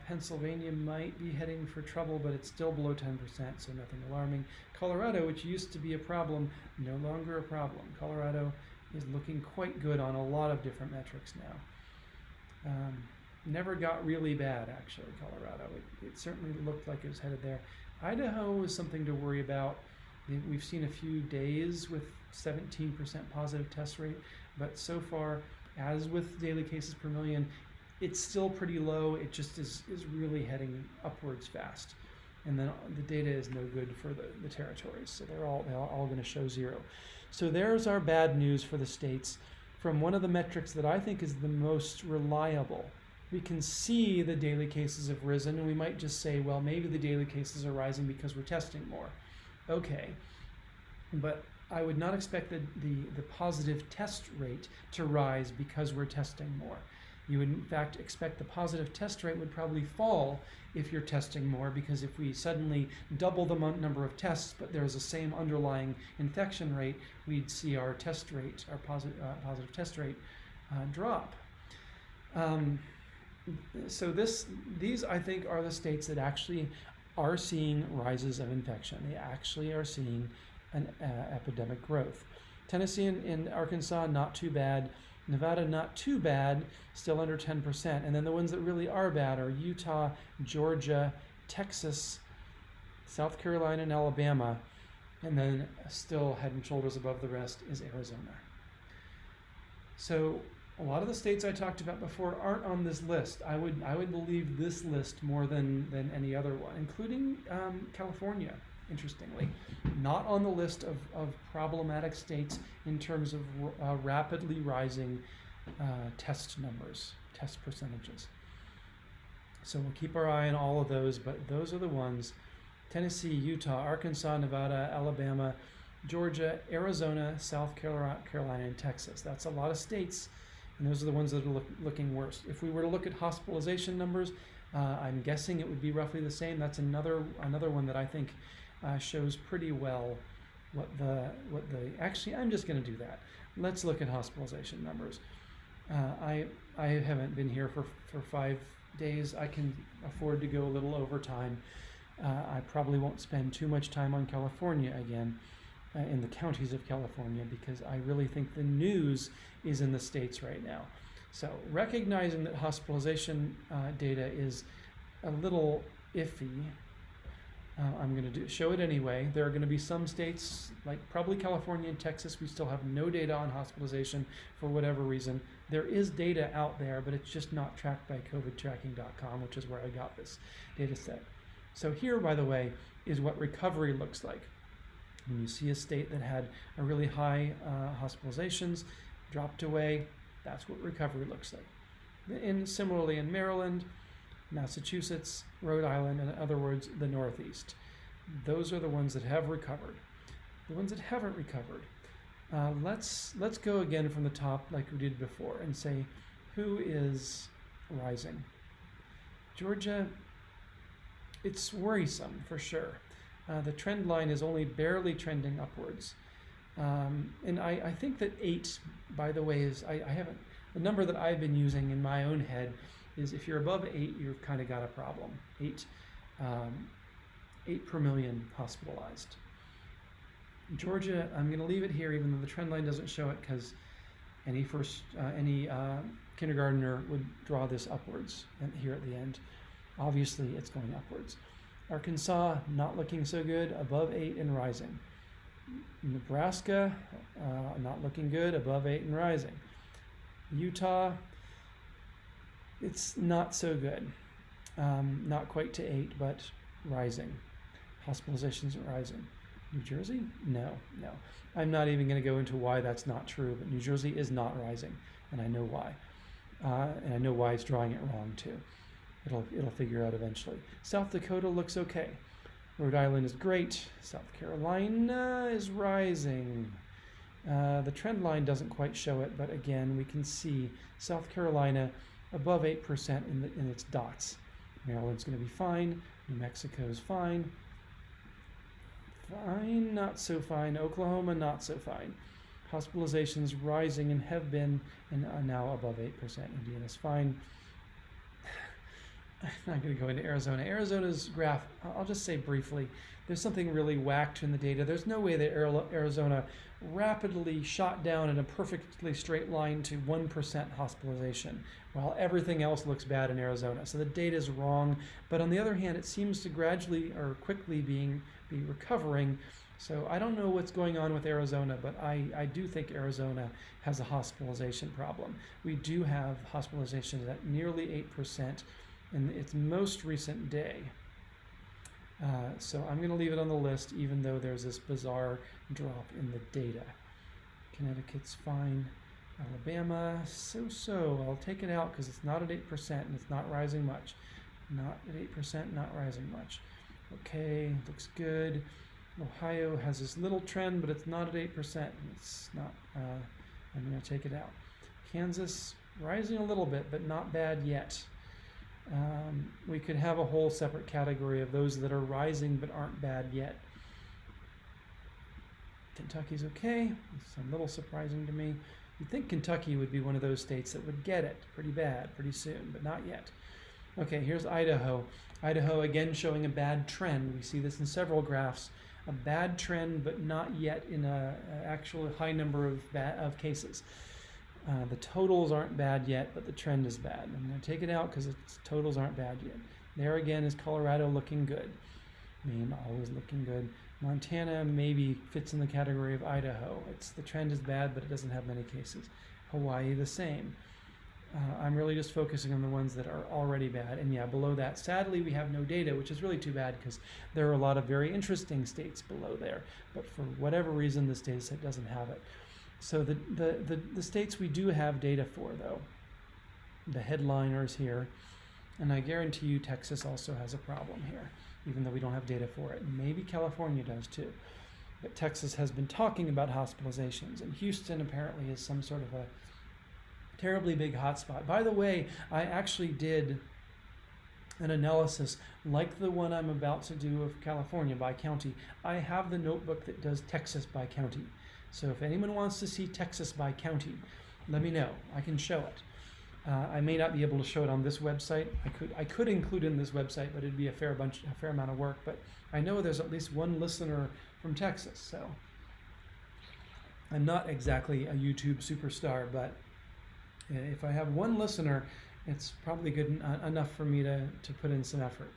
S1: Pennsylvania might be heading for trouble, but it's still below 10%, so nothing alarming. Colorado, which used to be a problem, no longer a problem. Colorado is looking quite good on a lot of different metrics now. Never got really bad, actually, Colorado. It certainly looked like it was headed there. Idaho is something to worry about. We've seen a few days with 17% positive test rate, but so far, as with daily cases per million, it's still pretty low. It just is really heading upwards fast. And then the data is no good for the territories, so they're all going to show zero. So there's our bad news for the states. From one of the metrics that I think is the most reliable, we can see the daily cases have risen, and we might just say, well, maybe the daily cases are rising because we're testing more. Okay, but I would not expect the positive test rate to rise because we're testing more. You would in fact expect the positive test rate would probably fall if you're testing more, because if we suddenly double the number of tests but there's the same underlying infection rate, we'd see our test rate, our positive test rate drop. So these I think are the states that actually are seeing rises of infection. They actually are seeing an epidemic growth. Tennessee and Arkansas, not too bad. Nevada, not too bad, still under 10%. And then the ones that really are bad are Utah, Georgia, Texas, South Carolina, and Alabama. And then still head and shoulders above the rest is Arizona. So a lot of the states I talked about before aren't on this list. I would believe this list more than any other one, including California, interestingly. Not on the list of problematic states in terms of rapidly rising test numbers, test percentages. So we'll keep our eye on all of those, but those are the ones: Tennessee, Utah, Arkansas, Nevada, Alabama, Georgia, Arizona, South Carolina, and Texas. That's a lot of states, and those are the ones that are looking worse. If we were to look at hospitalization numbers, I'm guessing it would be roughly the same. That's another one that I think shows pretty well what the actually, I'm just going to do that. Let's look at hospitalization numbers. I haven't been here for 5 days. I can afford to go a little over time. I probably won't spend too much time on California again, in the counties of California, because I really think the news is in the states right now. So recognizing that hospitalization data is a little iffy, I'm going to show it anyway. There are going to be some states, like probably California and Texas, we still have no data on hospitalization for whatever reason. There is data out there, but it's just not tracked by covidtracking.com, which is where I got this data set. So here, by the way, is what recovery looks like. When you see a state that had a really high hospitalizations, dropped away, that's what recovery looks like. And similarly in Maryland, Massachusetts, Rhode Island, in other words, the Northeast. Those are the ones that have recovered. The ones that haven't recovered, let's go again from the top like we did before and say, who is rising? Georgia, it's worrisome for sure. The trend line is only barely trending upwards. And I think that 8, by the way, is, I haven't, the number that I've been using in my own head is if you're above 8, you've kind of got a problem. 8 per million hospitalized. Georgia, I'm going to leave it here, even though the trend line doesn't show it, because any kindergartner would draw this upwards and here at the end. Obviously, it's going upwards. Arkansas, not looking so good, above 8 and rising. Nebraska, not looking good, above 8 and rising. Utah, it's not so good. Not quite to 8, but rising. Hospitalizations are rising. New Jersey? No. I'm not even going to go into why that's not true, but New Jersey is not rising, and I know why. And I know why it's drawing it wrong too. It'll figure out eventually. South Dakota looks okay. Rhode Island is great. South Carolina is rising. The trend line doesn't quite show it, but again, we can see South Carolina above 8% in its dots. Maryland's going to be fine. New Mexico's fine. Fine, not so fine. Oklahoma, not so fine. Hospitalizations rising and have been, and are now above 8%. Indiana's fine. I'm not going to go into Arizona. Arizona's graph, I'll just say briefly, there's something really whacked in the data. There's no way that Arizona rapidly shot down in a perfectly straight line to 1% hospitalization, while everything else looks bad in Arizona. So the data is wrong. But on the other hand, it seems to gradually or quickly be recovering. So I don't know what's going on with Arizona, but I do think Arizona has a hospitalization problem. We do have hospitalizations at nearly 8% in its most recent day. So I'm going to leave it on the list, even though there's this bizarre drop in the data. Connecticut's fine. Alabama, so-so. I'll take it out because it's not at 8% and it's not rising much. Not at 8%, not rising much. Okay, looks good. Ohio has this little trend, but it's not at 8%. It's not, I'm going to take it out. Kansas, rising a little bit, but not bad yet. We could have a whole separate category of those that are rising but aren't bad yet. Kentucky's okay. It's a little surprising to me. You'd think Kentucky would be one of those states that would get it pretty bad pretty soon, but not yet. Okay, here's Idaho. Idaho again showing a bad trend. We see this in several graphs. A bad trend, but not yet in an actual high number of cases. The totals aren't bad yet, but the trend is bad. I'm going to take it out because its totals aren't bad yet. There again is Colorado looking good. Maine always looking good. Montana maybe fits in the category of Idaho. The trend is bad, but it doesn't have many cases. Hawaii the same. I'm really just focusing on the ones that are already bad. And yeah, below that, sadly, we have no data, which is really too bad because there are a lot of very interesting states below there. But for whatever reason, this data set doesn't have it. So the states we do have data for, though, the headliners here, and I guarantee you Texas also has a problem here, even though we don't have data for it. Maybe California does too. But Texas has been talking about hospitalizations, and Houston apparently is some sort of a terribly big hotspot. By the way, I actually did an analysis like the one I'm about to do of California by county. I have the notebook that does Texas by county. So if anyone wants to see Texas by county, let me know. I can show it. I may not be able to show it on this website. I could include it in this website, but it'd be a fair amount of work. But I know there's at least one listener from Texas, so I'm not exactly a YouTube superstar, but if I have one listener, it's probably good enough for me to put in some effort.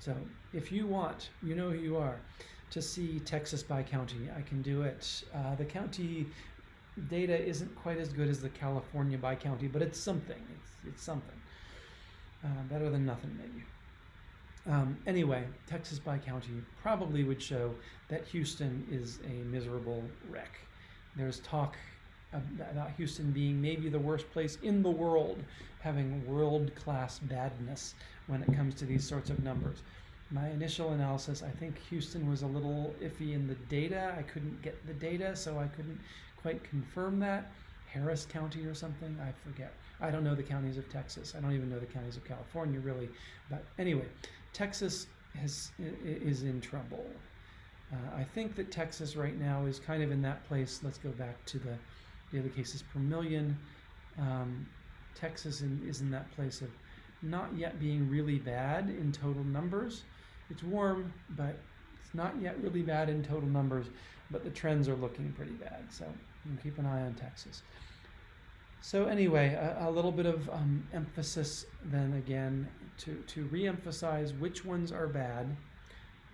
S1: So if you want, you know who you are, to see Texas by county, I can do it. The county data isn't quite as good as the California by county, but it's something. It's something. Better than nothing, maybe. Anyway, Texas by county probably would show that Houston is a miserable wreck. There's talk about Houston being maybe the worst place in the world, having world-class badness when it comes to these sorts of numbers. My initial analysis, I think Houston was a little iffy in the data. I couldn't get the data, so I couldn't quite confirm that. Harris County or something, I forget. I don't know the counties of Texas. I don't even know the counties of California, really. But anyway, Texas is in trouble. I think that Texas right now is kind of in that place. Let's go back to the daily cases per million. Texas is in that place of not yet being really bad in total numbers. It's warm, but it's not yet really bad in total numbers, but the trends are looking pretty bad. So you can keep an eye on Texas. So anyway, a little bit of emphasis then again to re-emphasize which ones are bad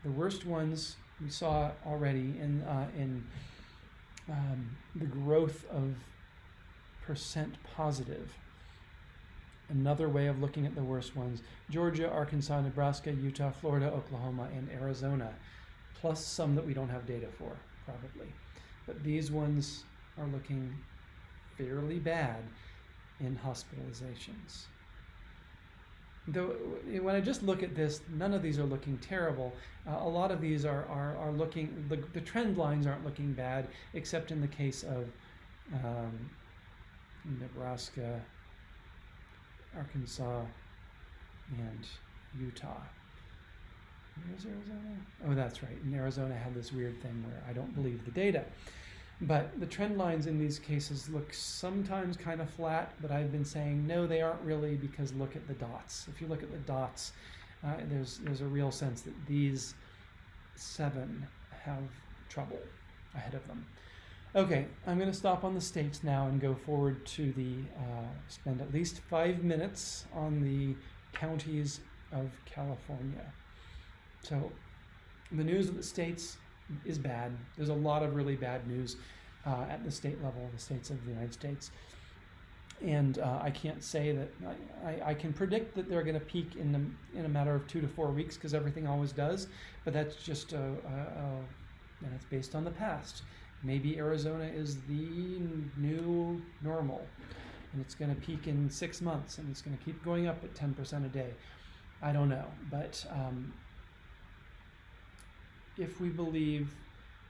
S1: The worst ones we saw already in the growth of percent positive. Another way of looking at the worst ones: Georgia, Arkansas, Nebraska, Utah, Florida, Oklahoma, and Arizona, plus some that we don't have data for, probably. But these ones are looking fairly bad in hospitalizations. Though when I just look at this, none of these are looking terrible. A lot of these are looking, the trend lines aren't looking bad, except in the case of Nebraska, Arkansas, and Utah. Where's Arizona? Oh, that's right. And Arizona had this weird thing where I don't believe the data. But the trend lines in these cases look sometimes kind of flat, but I've been saying, no, they aren't really, because look at the dots. If you look at the dots, there's a real sense that these 7 have trouble ahead of them. Okay, I'm going to stop on the states now and go forward to the, spend at least 5 minutes on the counties of California. So the news of the states is bad. There's a lot of really bad news at the state level, the states of the United States. And I can't say that, I can predict that they're going to peak in a matter of 2 to 4 weeks, because everything always does, but that's just, that's based on the past. Maybe Arizona is the new normal, and it's going to peak in 6 months, and it's going to keep going up at 10% a day. I don't know, but if we believe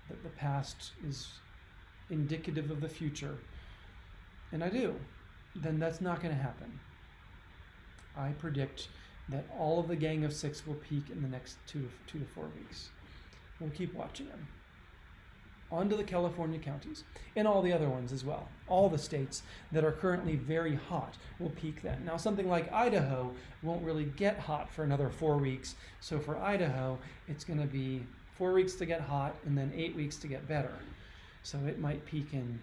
S1: that the past is indicative of the future, and I do, then that's not going to happen. I predict that all of the Gang of 6 will peak in the next 2 to 4 weeks. We'll keep watching them. On to the California counties, and all the other ones as well. All the states that are currently very hot will peak then. Now, something like Idaho won't really get hot for another 4 weeks. So for Idaho, it's going to be 4 weeks to get hot and then 8 weeks to get better. So it might peak in,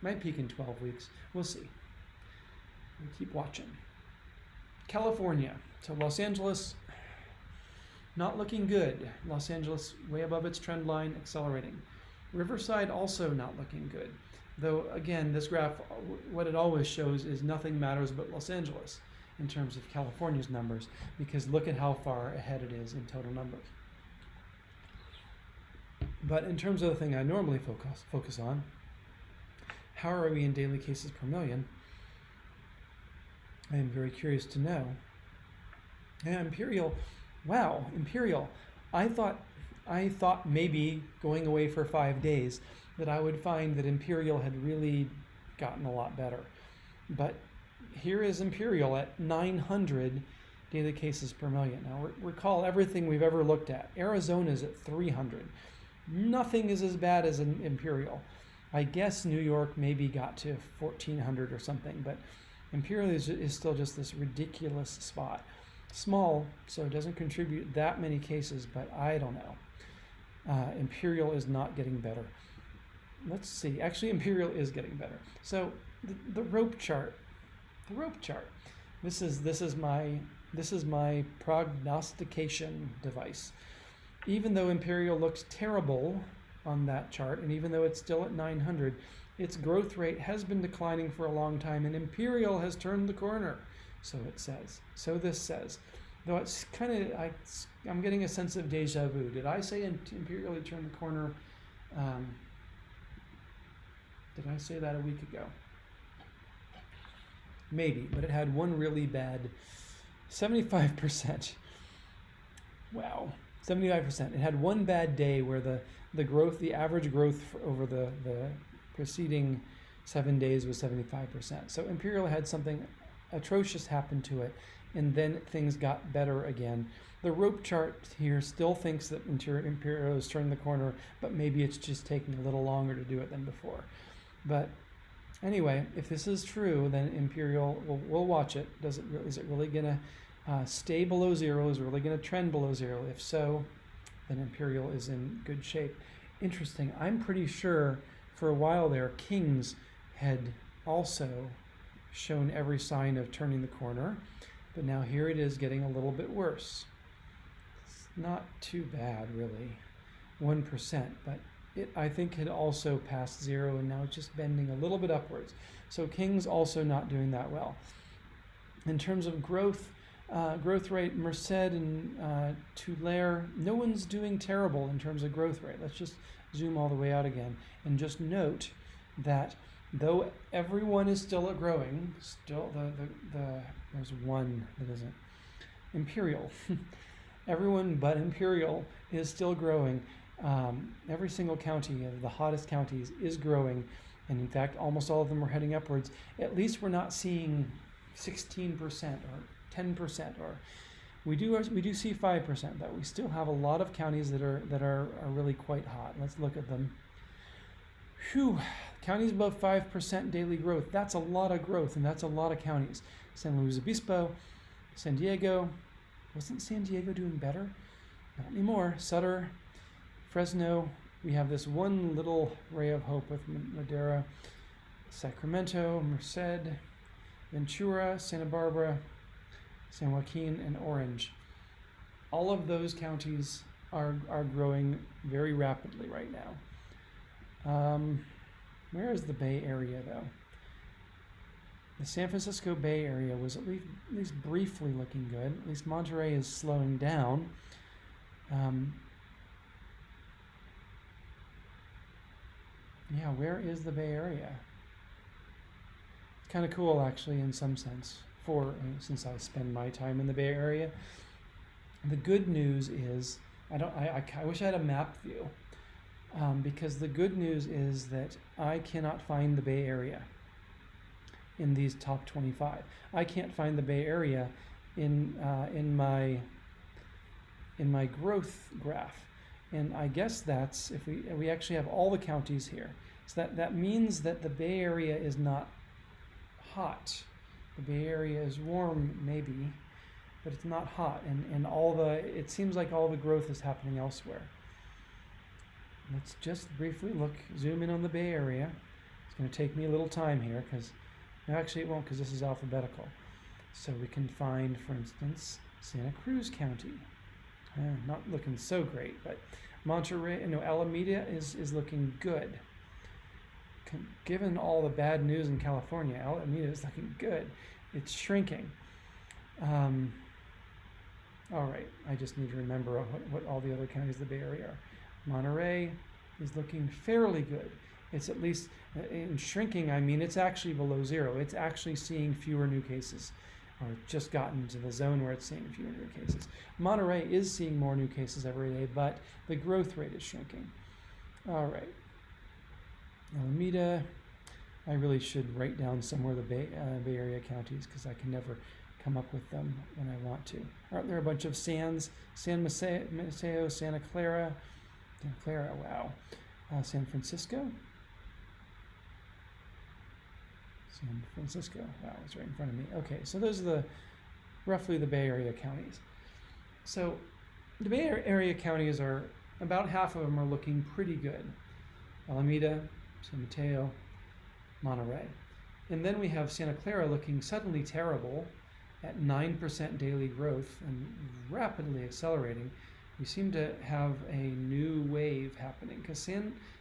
S1: might peak in 12 weeks. We'll see. We'll keep watching. California. So Los Angeles, not looking good. Los Angeles way above its trend line, accelerating. Riverside also not looking good. Though again, this graph, what it always shows is nothing matters but Los Angeles in terms of California's numbers, because look at how far ahead it is in total numbers. But in terms of the thing I normally focus on, how are we in daily cases per million? I am very curious to know. Yeah, Imperial. Wow, Imperial. I thought maybe going away for 5 days that I would find that Imperial had really gotten a lot better. But here is Imperial at 900 daily cases per million. Now recall everything we've ever looked at. Arizona is at 300. Nothing is as bad as an Imperial. I guess New York maybe got to 1,400 or something, but Imperial is still just this ridiculous spot. Small, so it doesn't contribute that many cases, but I don't know. Imperial is not getting better. Let's see. Actually, Imperial is getting better. So the rope chart. The rope chart. This is my prognostication device. Even though Imperial looks terrible on that chart, and even though it's still at 900, its growth rate has been declining for a long time, and Imperial has turned the corner. So it says. So this says. Though it's kind of, I'm getting a sense of deja vu. Did I say Imperial had turned the corner? Did I say that a week ago? Maybe, but it had one really bad, 75%. Wow, 75%. It had one bad day where the growth, the average growth over the preceding 7 days was 75%. So Imperial had something atrocious happen to it, and then things got better again. The rope chart here still thinks that Imperial is turning the corner, but maybe it's just taking a little longer to do it than before. But anyway, if this is true, then Imperial, we'll watch it. Is it really going to stay below zero? Is it really going to trend below zero? If so, then Imperial is in good shape. Interesting. I'm pretty sure for a while there, Kings had also shown every sign of turning the corner, but now here it is getting a little bit worse. not too bad, really. 1%, but I think had also passed 0 and now it's just bending a little bit upwards. So King's also not doing that well. In terms of growth rate, Merced and Tulare, no one's doing terrible in terms of growth rate. Let's just zoom all the way out again and just note that though everyone is still growing, still there's one that isn't. Imperial. Everyone but Imperial is still growing. Every single county of the hottest counties is growing, and in fact almost all of them are heading upwards. At least we're not seeing 16% or 10%, or we do see 5%, but we still have a lot of counties that are really quite hot. Let's look at them. Whew, counties above 5% daily growth. That's a lot of growth, and that's a lot of counties. San Luis Obispo, San Diego. Wasn't San Diego doing better? Not anymore. Sutter, Fresno. We have this one little ray of hope with Madera, Sacramento, Merced, Ventura, Santa Barbara, San Joaquin, and Orange. All of those counties are growing very rapidly right now. Where is the Bay Area, though? The San Francisco Bay Area was at least briefly looking good. At least Monterey is slowing down. Yeah, where is the Bay Area? It's kind of cool, actually, in some sense, since I spend my time in the Bay Area. The good news is, I wish I had a map view, because the good news is that I cannot find the Bay Area in these top 25. I can't find the Bay Area in my growth graph, and I guess that's if we actually have all the counties here. So that means that the Bay Area is not hot. The Bay Area is warm, maybe, but it's not hot, and it seems like all the growth is happening elsewhere. Let's just briefly zoom in on the Bay Area. It's going to take me a little time here because. No, actually it won't, because this is alphabetical. So we can find, for instance, Santa Cruz County. Not looking so great, but Alameda is looking good. Given all the bad news in California, Alameda is looking good. It's shrinking. All right, I just need to remember what all the other counties of the Bay Area are. Monterey is looking fairly good. It's at least, in shrinking, I mean, it's actually below 0. It's actually seeing fewer new cases, or just gotten to the zone where it's seeing fewer new cases. Monterey is seeing more new cases every day, but the growth rate is shrinking. All right. Alameda, I really should write down somewhere the Bay Area counties, because I can never come up with them when I want to. Aren't there a bunch of Sans? San Mateo, Santa Clara, wow. San Francisco. San Francisco, wow, it's right in front of me. Okay, so those are roughly the Bay Area counties. So the Bay Area counties are, about half of them are looking pretty good. Alameda, San Mateo, Monterey. And then we have Santa Clara looking suddenly terrible at 9% daily growth and rapidly accelerating. We seem to have a new wave happening, because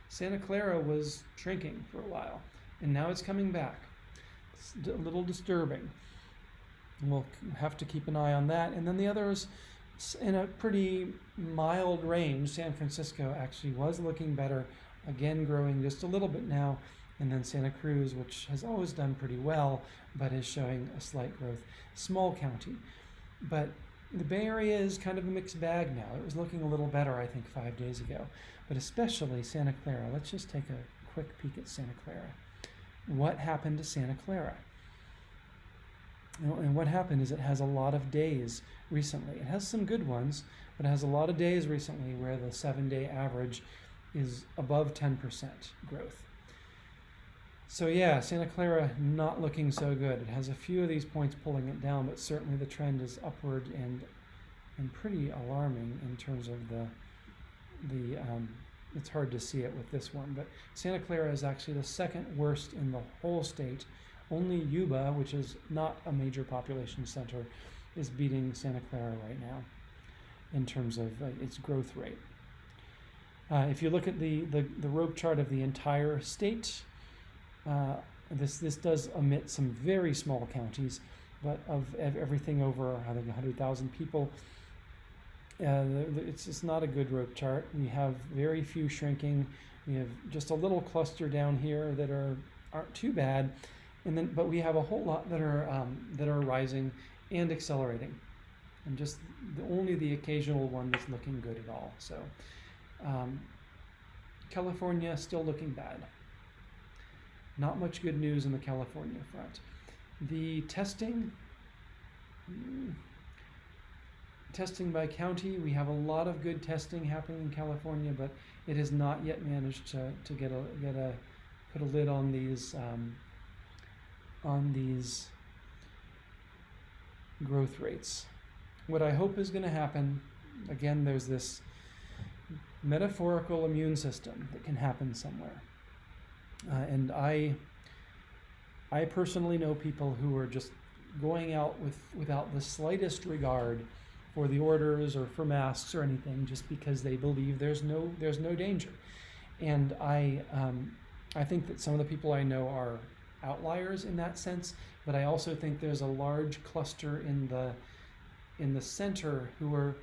S1: Santa Clara was shrinking for a while, and now it's coming back. It's a little disturbing. We'll have to keep an eye on that. And then the others, in a pretty mild range. San Francisco actually was looking better, again growing just a little bit now. And then Santa Cruz, which has always done pretty well, but is showing a slight growth. Small county. But the Bay Area is kind of a mixed bag now. It was looking a little better, I think, 5 days ago. But especially Santa Clara. Let's just take a quick peek at Santa Clara. What happened to Santa Clara? And what happened is it has a lot of days recently. It has some good ones, but it has a lot of days recently where the 7-day average is above 10% growth. So yeah, Santa Clara not looking so good. It has a few of these points pulling it down, but certainly the trend is upward and pretty alarming in terms of the it's hard to see it with this one, but Santa Clara is actually the second worst in the whole state. Only Yuba, which is not a major population center, is beating Santa Clara right now. in terms of its growth rate. If you look at the rope chart of the entire state, this does omit some very small counties, but of everything over, I think, 100,000 people, it's not a good rope chart. We have very few shrinking. We have just a little cluster down here that aren't too bad, but we have a whole lot that are rising and accelerating, and just only the occasional one that's looking good at all. So California still looking bad. Not much good news in the California front. The testing by county, we have a lot of good testing happening in California, but it has not yet managed to put a lid on these growth rates. What I hope is going to happen, again, there's this metaphorical immune system that can happen somewhere. And I personally know people who are just going out without the slightest regard for the orders or for masks or anything, just because they believe there's no danger. And I think that some of the people I know are outliers in that sense, but I also think there's a large cluster in the center who were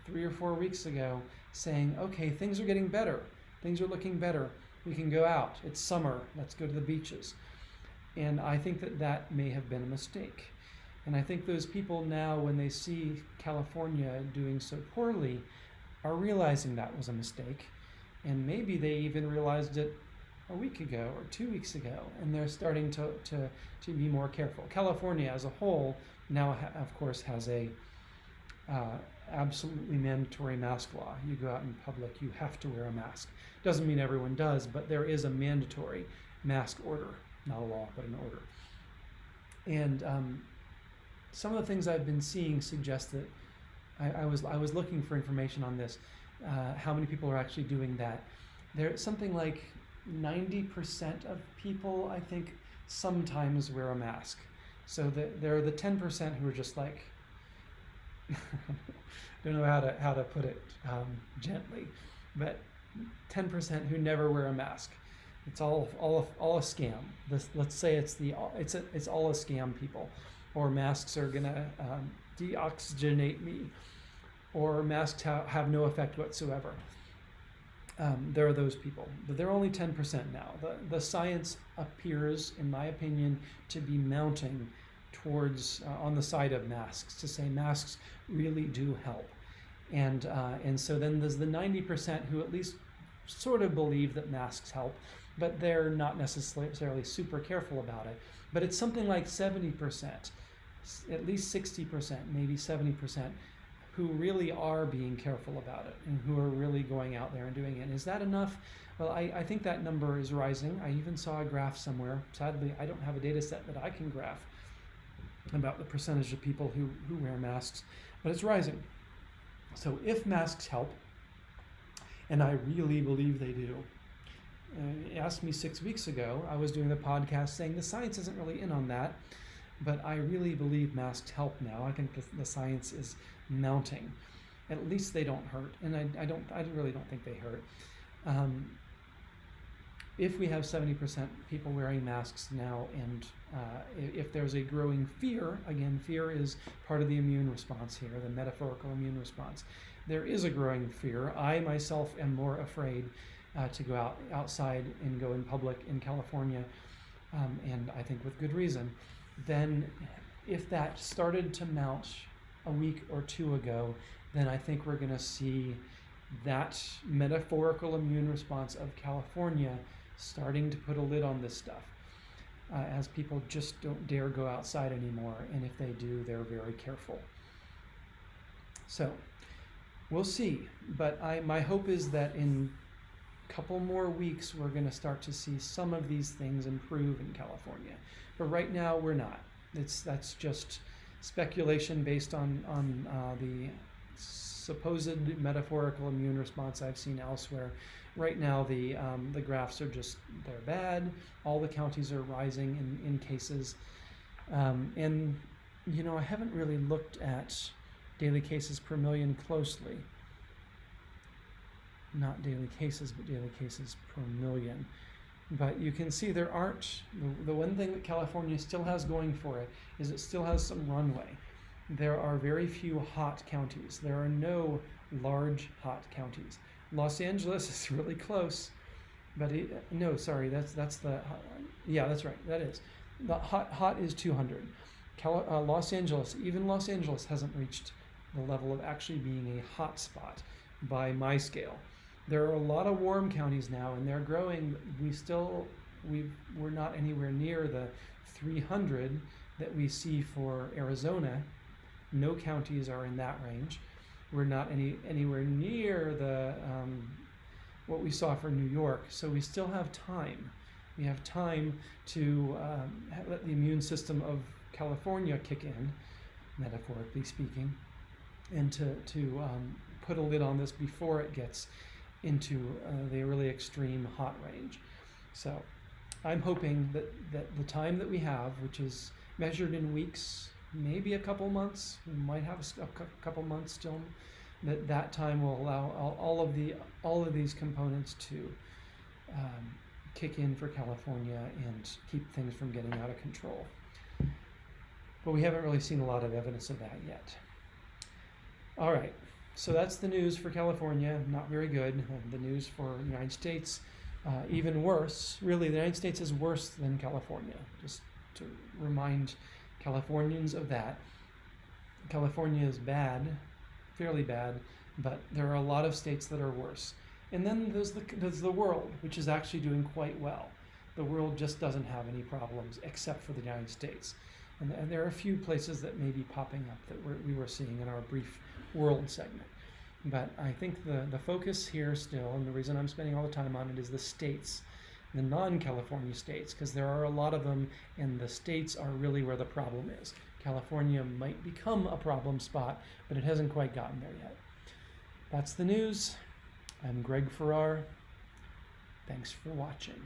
S1: 3 or 4 weeks ago saying, okay, things are getting better. Things are looking better. We can go out. It's summer. Let's go to the beaches. And I think that may have been a mistake. And I think those people now, when they see California doing so poorly, are realizing that was a mistake. And maybe they even realized it a week ago or 2 weeks ago, and they're starting to be more careful. California as a whole now, of course, has a absolutely mandatory mask law. You go out in public, you have to wear a mask. Doesn't mean everyone does, but there is a mandatory mask order, not a law, but an order. And some of the things I've been seeing suggest that I was looking for information on this, how many people are actually doing that. There's something like 90% of people, I think, sometimes wear a mask. So there are the 10% who are just like, don't know how to put it gently, but 10% who never wear a mask. It's all a scam. Let's say it's all a scam, people, or masks are gonna deoxygenate me, or masks have no effect whatsoever. There are those people, but they're only 10% now. The science appears, in my opinion, to be mounting towards on the side of masks, to say masks really do help. And so then there's the 90% who at least sort of believe that masks help, but they're not necessarily super careful about it. But it's something like 70%, at least 60%, maybe 70%, who really are being careful about it and who are really going out there and doing it. Is that enough? Well, I think that number is rising. I even saw a graph somewhere. Sadly, I don't have a data set that I can graph about the percentage of people who wear masks, but it's rising. So if masks help, and I really believe they do, asked me 6 weeks ago, I was doing the podcast saying the science isn't really in on that, but I really believe masks help now. I think the science is mounting. At least they don't hurt, and I really don't think they hurt. If we have 70% people wearing masks now, and if there's a growing fear, again, fear is part of the immune response here, the metaphorical immune response. There is a growing fear. I myself am more afraid to go outside and go in public in California, and I think with good reason. Then if that started to mount a week or two ago, then I think we're going to see that metaphorical immune response of California starting to put a lid on this stuff, as people just don't dare go outside anymore, and if they do, they're very careful. So we'll see, but my hope is that in a couple more weeks we're going to start to see some of these things improve in California, but right now we're not. That's just speculation based on the supposed metaphorical immune response I've seen elsewhere. Right now the graphs are they're bad. All the counties are rising in cases, and You know, I haven't really looked at daily cases per million closely. Not daily cases, but daily cases per million. But you can see there aren't, the one thing that California still has going for it is it still has some runway. There are very few hot counties. There are no large hot counties. Los Angeles is really close, but no, sorry, that's the, yeah, that's right, that is. The hot is 200. Los Angeles, even Los Angeles hasn't reached the level of actually being a hot spot by my scale. There are a lot of warm counties now, and they're growing. We're not anywhere near the 300 that we see for Arizona. No counties are in that range. We're not anywhere near the what we saw for New York. So we still have time. We have time to let the immune system of California kick in, metaphorically speaking, and to put a lid on this before it gets into the really extreme hot range. So I'm hoping that the time that we have, which is measured in weeks, maybe a couple months, we might have a couple months still, that time will allow all of these components to kick in for California and keep things from getting out of control. But we haven't really seen a lot of evidence of that yet. All right. So that's the news for California, not very good. The news for the United States, even worse. Really, the United States is worse than California, just to remind Californians of that. California is bad, fairly bad, but there are a lot of states that are worse. And then there's the world, which is actually doing quite well. The world just doesn't have any problems except for the United States. And there are a few places that may be popping up that we were seeing in our brief world segment. But I think the focus here still, and the reason I'm spending all the time on it, is the states, the non-California states, because there are a lot of them, and the states are really where the problem is. California might become a problem spot, but it hasn't quite gotten there yet. That's the news. I'm Greg Farrar. Thanks for watching.